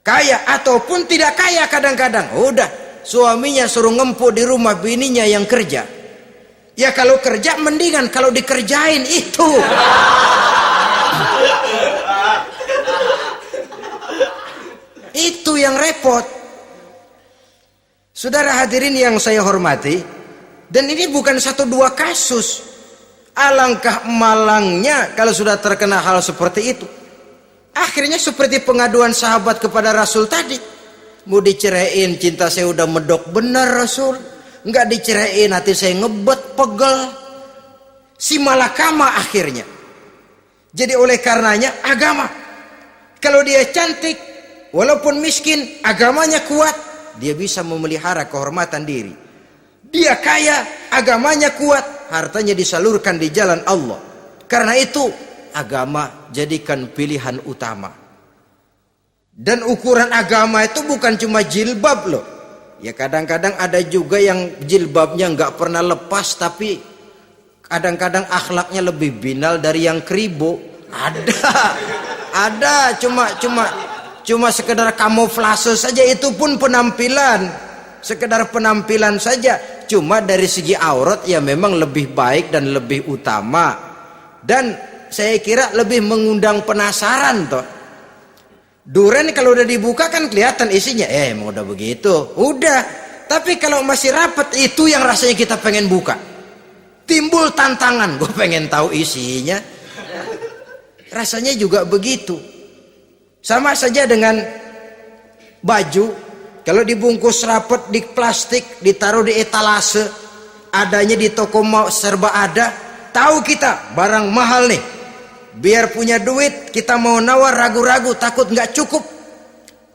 kaya ataupun tidak kaya kadang-kadang. Udah, suaminya suruh ngempuk di rumah bininya yang kerja. Ya kalau kerja mendingan kalau dikerjain itu. Itu yang repot. Saudara hadirin yang saya hormati, dan ini bukan satu dua kasus. Alangkah malangnya kalau sudah terkena hal seperti itu. Akhirnya seperti pengaduan sahabat kepada Rasul tadi. Mau diceraiin, cinta saya udah medok benar Rasul. Enggak diceraiin, hati saya ngebet, pegel. Si malakama akhirnya. Jadi oleh karenanya agama. Kalau dia cantik, walaupun miskin, agamanya kuat, dia bisa memelihara kehormatan diri. Dia kaya, agamanya kuat, hartanya disalurkan di jalan Allah. Karena itu agama jadikan pilihan utama. Dan ukuran agama itu bukan cuma jilbab loh. Ya kadang-kadang ada juga yang jilbabnya nggak pernah lepas, tapi kadang-kadang akhlaknya lebih binal dari yang kribo. Ada cuma sekedar kamuflase saja, itu pun penampilan, sekedar penampilan saja. Cuma dari segi aurat ya memang lebih baik dan lebih utama, dan saya kira lebih mengundang penasaran toh. Duren kalau udah dibuka kan kelihatan isinya, emang udah begitu, udah. Tapi kalau masih rapat, itu yang rasanya kita pengen buka, timbul tantangan, gue pengen tahu isinya. Rasanya juga begitu. Sama saja dengan baju, kalau dibungkus rapat di plastik, ditaruh di etalase, adanya di toko serba ada, tahu kita barang mahal nih. Biar punya duit, kita mau nawar ragu-ragu, takut nggak cukup.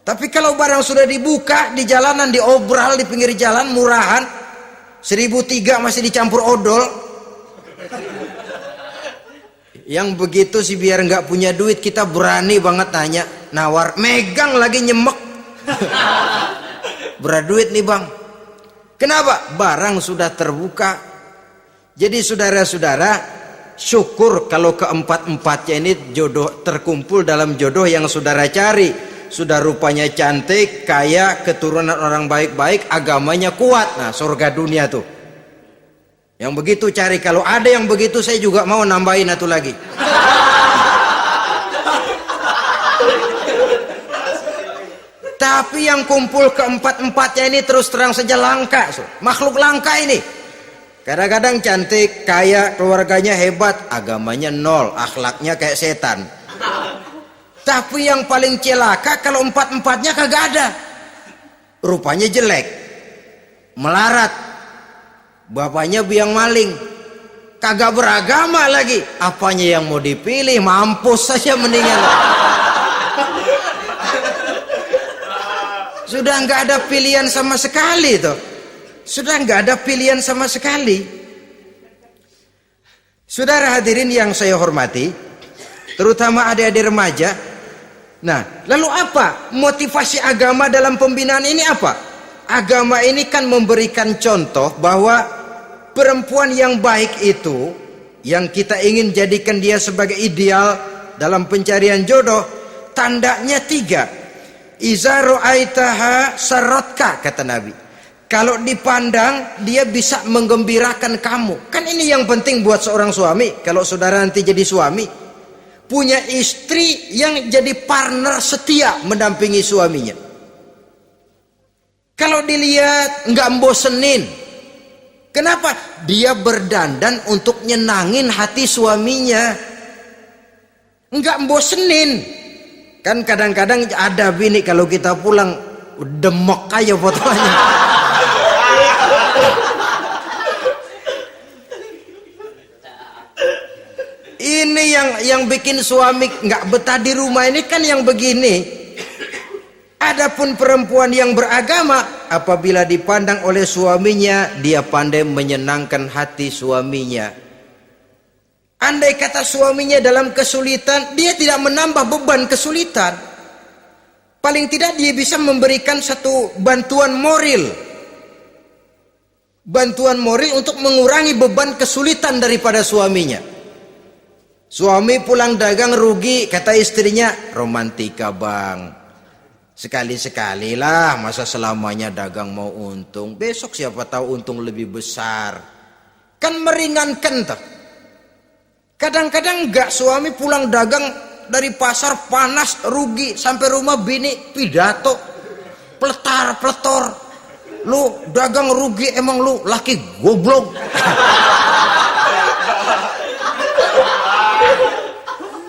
Tapi kalau barang sudah dibuka di jalanan, diobral di pinggir jalan, murahan, 1.003 masih dicampur odol. Yang begitu sih biar nggak punya duit, kita berani banget tanya, nawar, megang lagi nyemek. Berduit nih bang. Kenapa? Barang sudah terbuka. Jadi saudara-saudara, syukur kalau keempat-empatnya ini jodoh terkumpul dalam jodoh yang saudara cari. Sudah rupanya cantik, kaya, keturunan orang baik-baik, agamanya kuat. Nah, surga dunia tuh. Yang begitu cari. Kalau ada yang begitu, saya juga mau nambahin satu lagi. Tapi yang kumpul keempat-empatnya ini terus terang saja langka. Makhluk langka ini. Kadang-kadang cantik, kaya, keluarganya hebat, agamanya nol, akhlaknya kayak setan. Tapi yang paling celaka kalau empat-empatnya kagak ada. Rupanya jelek, melarat, bapaknya biang maling, kagak beragama lagi. Apanya yang mau dipilih? Mampus saja mendingan. Sudah nggak ada pilihan sama sekali tuh. Sudah nggak ada pilihan sama sekali. Saudara hadirin yang saya hormati, terutama adik-adik remaja. Nah, lalu apa motivasi agama dalam pembinaan ini apa? Agama ini kan memberikan contoh bahwa perempuan yang baik itu, yang kita ingin jadikan dia sebagai ideal dalam pencarian jodoh, tandanya 3. Iza ra'aitaha sarratka, kata Nabi. Kalau dipandang dia bisa menggembirakan kamu. Kan ini yang penting buat seorang suami. Kalau saudara nanti jadi suami, punya istri yang jadi partner setia mendampingi suaminya. Kalau dilihat nggak membosenin, Kenapa? Dia berdandan untuk nyenangin hati suaminya, enggak bosenin. Kan kadang-kadang ada bini kalau kita pulang demok aja fotonya. Ini yang bikin suami nggak betah di rumah ini kan yang begini. Adapun perempuan yang beragama, apabila dipandang oleh suaminya, dia pandai menyenangkan hati suaminya. Andai kata suaminya dalam kesulitan, dia tidak menambah beban kesulitan. Paling tidak dia bisa memberikan satu bantuan moral. Bantuan moral untuk mengurangi beban kesulitan daripada suaminya. Suami pulang dagang rugi, kata istrinya, romantika bang. Sekali-sekali lah, masa selamanya dagang mau untung. Besok siapa tahu untung lebih besar. Kan meringankan tuh. Kadang-kadang enggak, suami pulang dagang dari pasar panas rugi, sampai rumah bini pidato pletar-pletor. Lu dagang rugi, emang lu laki goblok.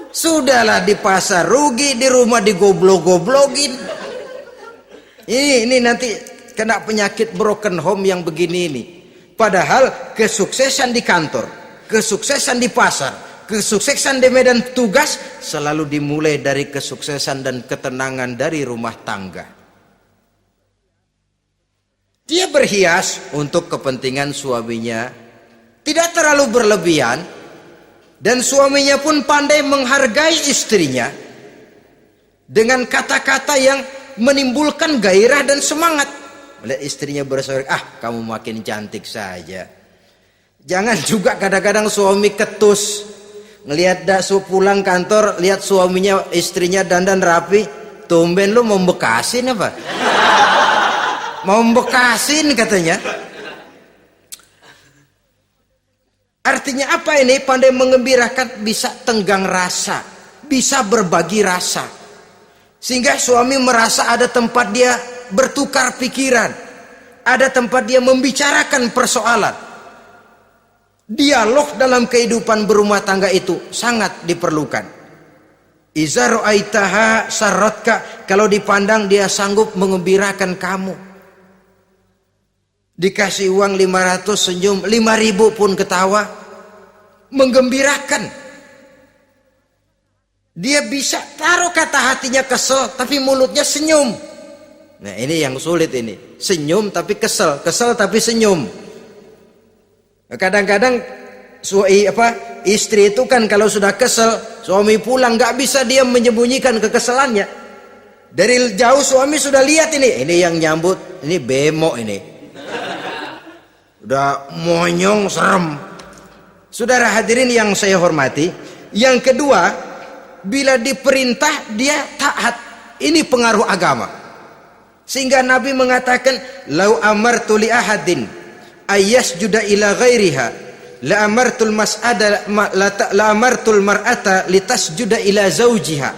Sudahlah, di pasar rugi, di rumah digoblok-goblokin. Ini nanti kena penyakit broken home yang begini ini. Padahal kesuksesan di kantor, kesuksesan di pasar, kesuksesan di medan tugas selalu dimulai dari kesuksesan dan ketenangan dari rumah tangga. Dia berhias untuk kepentingan suaminya, tidak terlalu berlebihan, dan suaminya pun pandai menghargai istrinya dengan kata-kata yang menimbulkan gairah dan semangat. Melihat istrinya bersorak, kamu makin cantik saja. Jangan juga kadang-kadang suami ketus, ngelihat daksu pulang kantor, lihat suaminya, istrinya dandan rapi, tumben lu mau bekasin apa? Mau bekasin katanya. Artinya apa ini? Pandai mengembirakan, bisa tenggang rasa, bisa berbagi rasa. Sehingga suami merasa ada tempat dia bertukar pikiran, ada tempat dia membicarakan persoalan. Dialog dalam kehidupan berumah tangga itu sangat diperlukan. Iza ra'aitaha sarratka, kalau dipandang dia sanggup mengembirakan kamu. Dikasih uang 500 senyum, 5.000 pun ketawa, menggembirakan. Dia bisa taruh kata hatinya kesel, tapi mulutnya senyum. Nah ini yang sulit ini. Senyum tapi kesel, kesel tapi senyum. Kadang-kadang istri itu kan kalau sudah kesel, suami pulang nggak bisa dia menyembunyikan kekesalannya. Dari jauh suami sudah lihat ini yang nyambut, ini bemo ini. Udah monyong serem. Saudara hadirin yang saya hormati, yang kedua, bila diperintah dia taat. Ini pengaruh agama. Sehingga Nabi mengatakan, "Lau amartu li ahadin ayyasjuda ila ghairiha, la amartul mas'ada la amartul mar'ata litasjuda ila zawjiha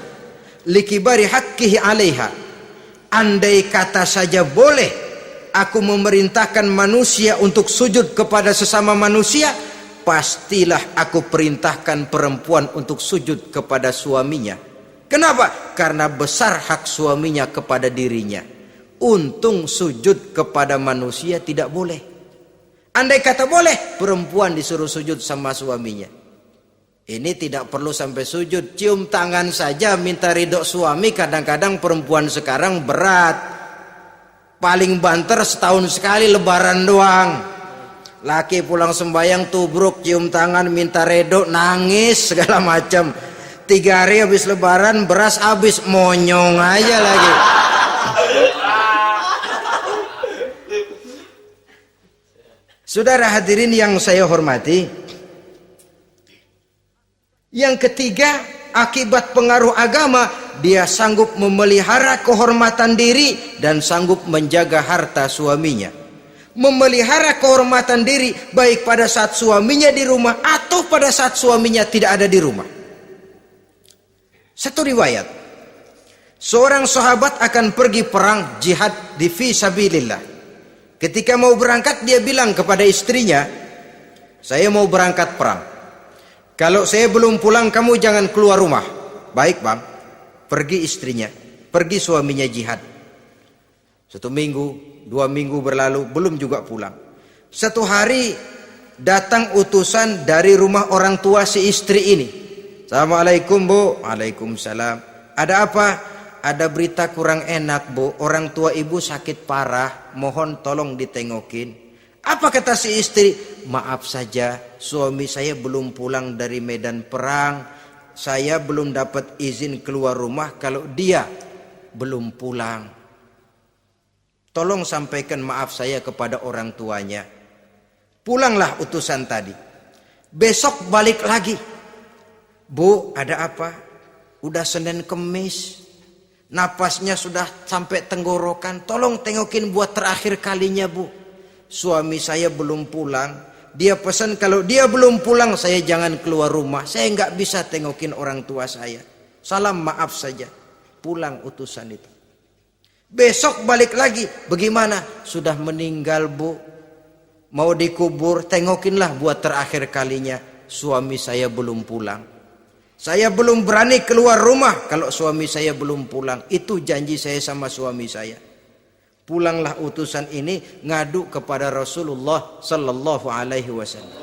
likibari haqqihi 'alaiha." Andai kata saja boleh aku memerintahkan manusia untuk sujud kepada sesama manusia, pastilah aku perintahkan perempuan untuk sujud kepada suaminya. Kenapa? Karena besar hak suaminya kepada dirinya. Untung sujud kepada manusia tidak boleh. Andai kata boleh, perempuan disuruh sujud sama suaminya. Ini tidak perlu sampai sujud, cium tangan saja minta ridho suami. Kadang-kadang perempuan sekarang berat. Paling banter setahun sekali lebaran doang. Laki pulang sembahyang tubruk, cium tangan minta redo, nangis segala macam. 3 hari habis lebaran beras habis, monyong aja lagi. Saudara hadirin yang saya hormati, yang ketiga, akibat pengaruh agama, dia sanggup memelihara kehormatan diri dan sanggup menjaga harta suaminya. Memelihara kehormatan diri baik pada saat suaminya di rumah atau pada saat suaminya tidak ada di rumah. Satu riwayat, seorang sahabat akan pergi perang jihad di fi sabilillah. Ketika mau berangkat dia bilang kepada istrinya, saya mau berangkat perang. Kalau saya belum pulang kamu jangan keluar rumah. Baik bang. Pergi istrinya, pergi suaminya jihad. 1 minggu, 2 minggu berlalu, belum juga pulang. Satu hari datang utusan dari rumah orang tua si istri ini. Assalamualaikum bu. Waalaikumsalam. Ada apa? Ada berita kurang enak bu. Orang tua ibu sakit parah. Mohon tolong ditengokin. Apa kata si istri? Maaf saja, suami saya belum pulang dari medan perang. Saya belum dapat izin keluar rumah kalau dia belum pulang. Tolong sampaikan maaf saya kepada orang tuanya. Pulanglah utusan tadi. Besok balik lagi. Bu, ada apa? Udah Senin Kemis. Napasnya sudah sampai tenggorokan. Tolong tengokin buat terakhir kalinya bu. Suami saya belum pulang. Dia pesan kalau dia belum pulang saya jangan keluar rumah. Saya nggak bisa tengokin orang tua saya. Salam maaf saja. Pulang utusan itu. Besok balik lagi. Bagaimana? Sudah meninggal bu. Mau dikubur. Tengokinlah buat terakhir kalinya. Suami saya belum pulang. Saya belum berani keluar rumah kalau suami saya belum pulang. Itu janji saya sama suami saya. Pulanglah utusan ini ngadu kepada Rasulullah sallallahu alaihi wasallam.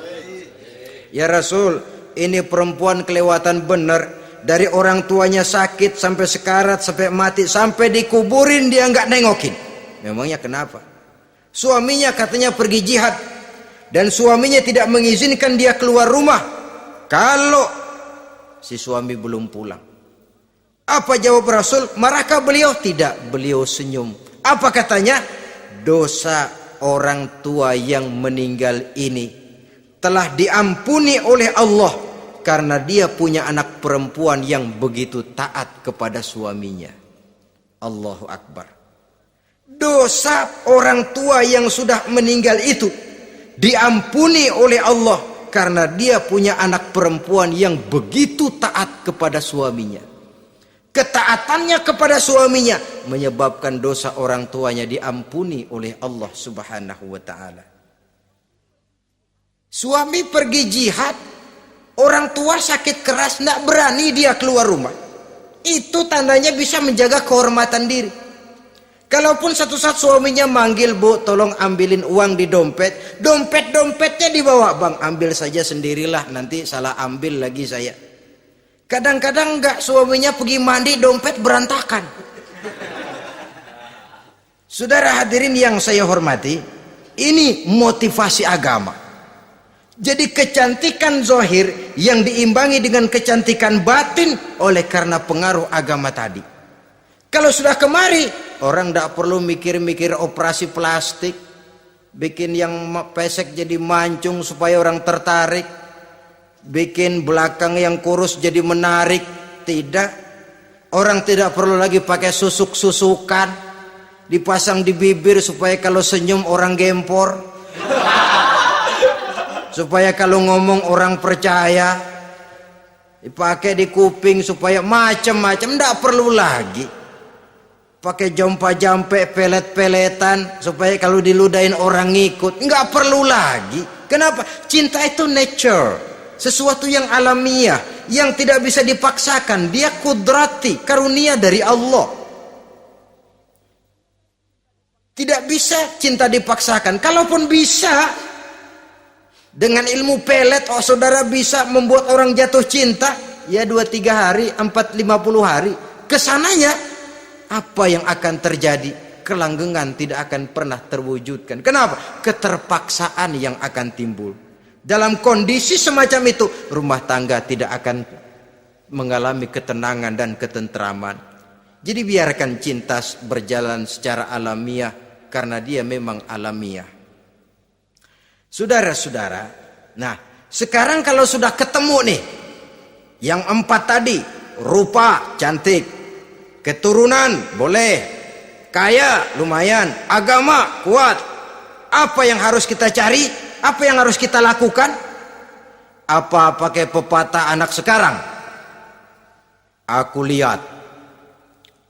Ya Rasul, ini perempuan kelewatan benar. Dari orang tuanya sakit sampai sekarat, sampai mati, sampai dikuburin dia nggak nengokin. Memangnya kenapa? Suaminya katanya pergi jihad dan suaminya tidak mengizinkan dia keluar rumah kalau si suami belum pulang. Apa jawab Rasul? Marahkah beliau? Tidak, beliau senyum. Apa katanya? Dosa orang tua yang meninggal ini telah diampuni oleh Allah karena dia punya anak perempuan yang begitu taat kepada suaminya. Allahu Akbar. Dosa orang tua yang sudah meninggal itu diampuni oleh Allah karena dia punya anak perempuan yang begitu taat kepada suaminya. Ketaatannya kepada suaminya menyebabkan dosa orang tuanya diampuni oleh Allah Subhanahu wa taala. Suami pergi jihad, orang tua sakit keras, tidak berani dia keluar rumah. Itu tandanya bisa menjaga kehormatan diri. Kalaupun satu saat suaminya manggil, bu tolong ambilin uang di dompet. Dompetnya dibawa, bang ambil saja sendirilah, nanti salah ambil lagi saya. Kadang-kadang enggak, suaminya pergi mandi dompet berantakan. Saudara hadirin yang saya hormati, ini motivasi agama. Jadi kecantikan zahir yang diimbangi dengan kecantikan batin oleh karena pengaruh agama tadi. Kalau sudah kemari, orang enggak perlu mikir-mikir operasi plastik, bikin yang pesek jadi mancung supaya orang tertarik. Bikin belakang yang kurus jadi menarik. Tidak. Orang tidak perlu lagi pakai susuk-susukan, dipasang di bibir supaya kalau senyum orang gempor, supaya kalau ngomong orang percaya, dipakai di kuping supaya macam-macam. Tidak perlu lagi pakai jompa-jampe, pelet-peletan supaya kalau diludahin orang ngikut. Nggak perlu lagi. Kenapa? Cinta itu nature, sesuatu yang alamiah, yang tidak bisa dipaksakan. Dia kudrati, karunia dari Allah. Tidak bisa cinta dipaksakan. Kalaupun bisa, dengan ilmu pelet, oh saudara bisa membuat orang jatuh cinta, ya 2-3 hari, 4-50 hari. Kesananya, apa yang akan terjadi? Kelanggengan tidak akan pernah terwujudkan. Kenapa? Keterpaksaan yang akan timbul. Dalam kondisi semacam itu, rumah tangga tidak akan mengalami ketenangan dan ketentraman. Jadi biarkan cinta berjalan secara alamiah, karena dia memang alamiah. Saudara-saudara, nah sekarang kalau sudah ketemu nih, yang 4 tadi, rupa cantik, keturunan boleh, kaya lumayan, agama kuat. Apa yang harus kita cari? Apa yang harus kita lakukan? Apa pakai pepatah anak sekarang? Aku lihat,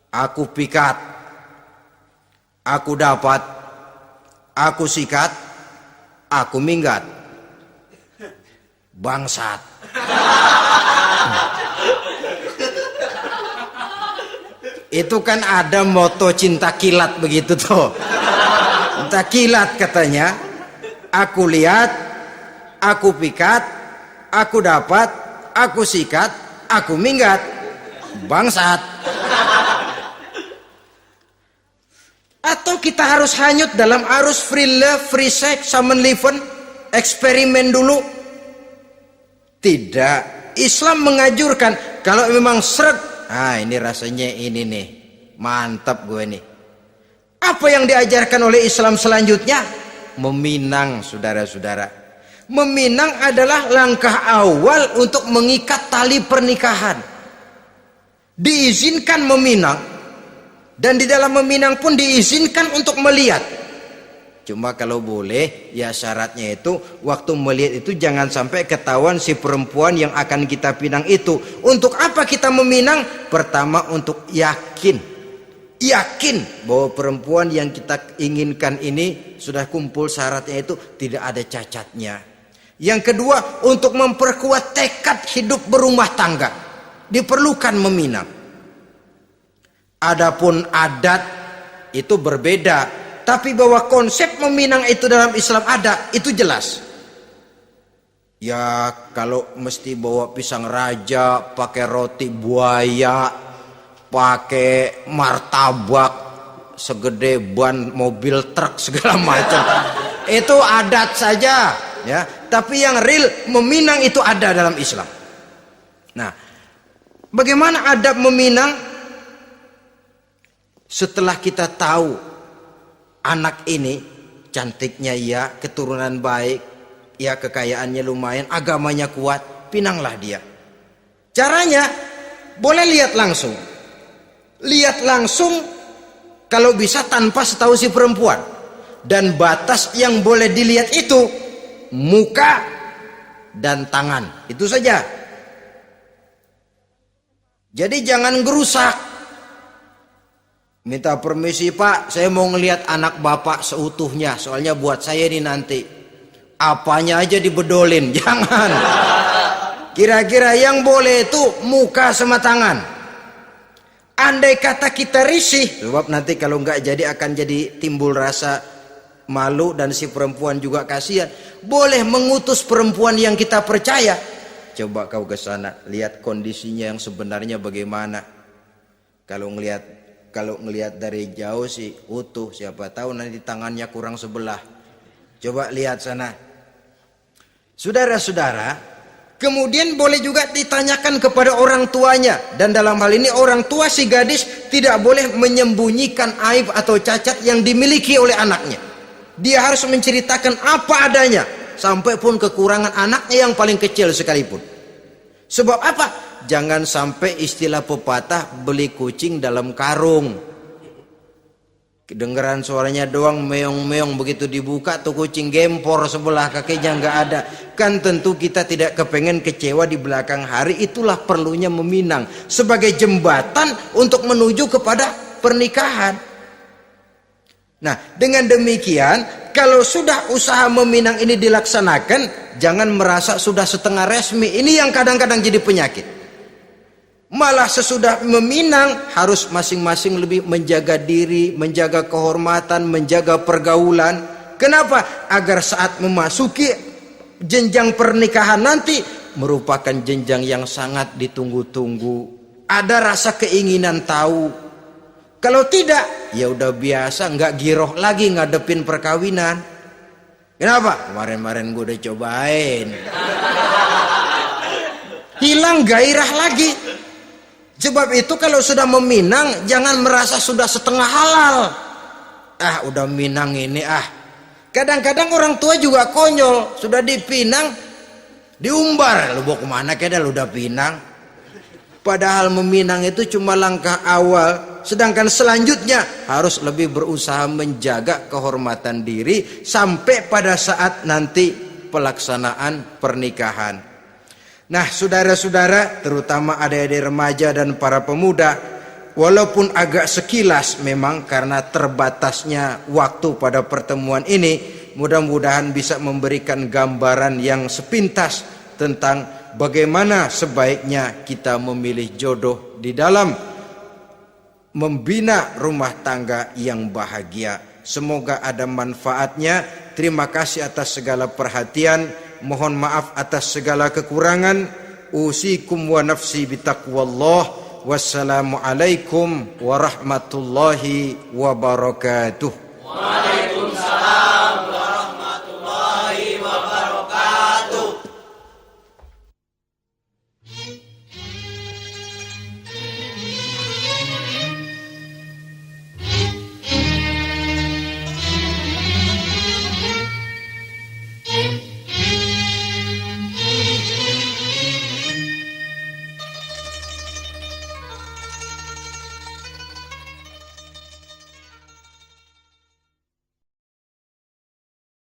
aku pikat, aku dapat, aku sikat, aku minggat. Bangsat. Itu kan ada moto cinta kilat begitu tuh. Cinta kilat katanya. Aku lihat, aku pikat, aku dapat, aku sikat, aku minggat. Bangsat. Atau kita harus hanyut dalam arus free love, free sex, summon living, eksperimen dulu? Tidak. Islam mengajurkan kalau memang seret, ini rasanya ini nih, mantap gue nih. Apa yang diajarkan oleh Islam selanjutnya? Meminang, saudara-saudara. Meminang adalah langkah awal untuk mengikat tali pernikahan. Diizinkan meminang, dan di dalam meminang pun diizinkan untuk melihat. Cuma kalau boleh, ya syaratnya itu waktu melihat itu jangan sampai ketahuan si perempuan yang akan kita pinang itu. Untuk apa kita meminang? Pertama untuk yakin bahwa perempuan yang kita inginkan ini sudah kumpul syaratnya itu, tidak ada cacatnya. Yang kedua, untuk memperkuat tekad hidup berumah tangga, diperlukan meminang. Adapun adat itu berbeda. Tapi bahwa konsep meminang itu dalam Islam ada, itu jelas. Ya kalau mesti bawa pisang raja, pakai roti buaya, pakai martabak segede ban mobil truk segala macam, itu adat saja, ya. Tapi yang real meminang itu ada dalam Islam. Nah, bagaimana adab meminang? Setelah kita tahu anak ini cantiknya ya, keturunan baik, ya kekayaannya lumayan, agamanya kuat, pinanglah dia. Caranya boleh lihat langsung. Lihat langsung kalau bisa tanpa setahu si perempuan. Dan batas yang boleh dilihat itu muka dan tangan. Itu saja. Jadi jangan gerusak. Minta permisi Pak, saya mau ngelihat anak bapak seutuhnya, soalnya buat saya ini nanti. Apanya aja dibedolin, jangan. Kira-kira yang boleh itu muka sama tangan. Andai kata kita risih, sebab nanti kalau nggak jadi akan jadi timbul rasa malu dan si perempuan juga kasihan. Boleh mengutus perempuan yang kita percaya. Coba kau ke sana, lihat kondisinya yang sebenarnya bagaimana. Kalau ngelihat dari jauh sih utuh, siapa tahu nanti tangannya kurang sebelah. Coba lihat sana. Saudara-saudara, kemudian boleh juga ditanyakan kepada orang tuanya. Dan dalam hal ini orang tua si gadis tidak boleh menyembunyikan aib atau cacat yang dimiliki oleh anaknya. Dia harus menceritakan apa adanya, sampai pun kekurangan anaknya yang paling kecil sekalipun. Sebab apa? Jangan sampai istilah pepatah beli kucing dalam karung. Kedengeran suaranya doang meong-meong, begitu dibuka tuh kucing gempor sebelah kakinya nggak ada. Kan tentu kita tidak kepengen kecewa di belakang hari. Itulah perlunya meminang sebagai jembatan untuk menuju kepada pernikahan. Nah, dengan demikian kalau sudah usaha meminang ini dilaksanakan, jangan merasa sudah setengah resmi. Ini yang kadang-kadang jadi penyakit. Malah sesudah meminang harus masing-masing lebih menjaga diri, menjaga kehormatan, menjaga pergaulan. Kenapa? Agar saat memasuki jenjang pernikahan nanti merupakan jenjang yang sangat ditunggu-tunggu. Ada rasa keinginan tahu. Kalau tidak, ya udah biasa, nggak giroh lagi ngadepin perkawinan. Kenapa? Kemarin-kemarin gue udah cobain. Hilang gairah lagi. Sebab itu kalau sudah meminang jangan merasa sudah setengah halal. Udah minang ini Kadang-kadang orang tua juga konyol, sudah dipinang diumbar. Lu bawa kemana keda lu udah pinang? Padahal meminang itu cuma langkah awal. Sedangkan selanjutnya harus lebih berusaha menjaga kehormatan diri sampai pada saat nanti pelaksanaan pernikahan. Nah, saudara-saudara, terutama adik-adik remaja dan para pemuda, walaupun agak sekilas memang karena terbatasnya waktu pada pertemuan ini, mudah-mudahan bisa memberikan gambaran yang sepintas tentang bagaimana sebaiknya kita memilih jodoh di dalam membina rumah tangga yang bahagia. Semoga ada manfaatnya. Terima kasih atas segala perhatian. Mohon maaf atas segala kekurangan. Usikum wa nafsi bitaqwallah. Wassalamualaikum warahmatullahi wabarakatuh.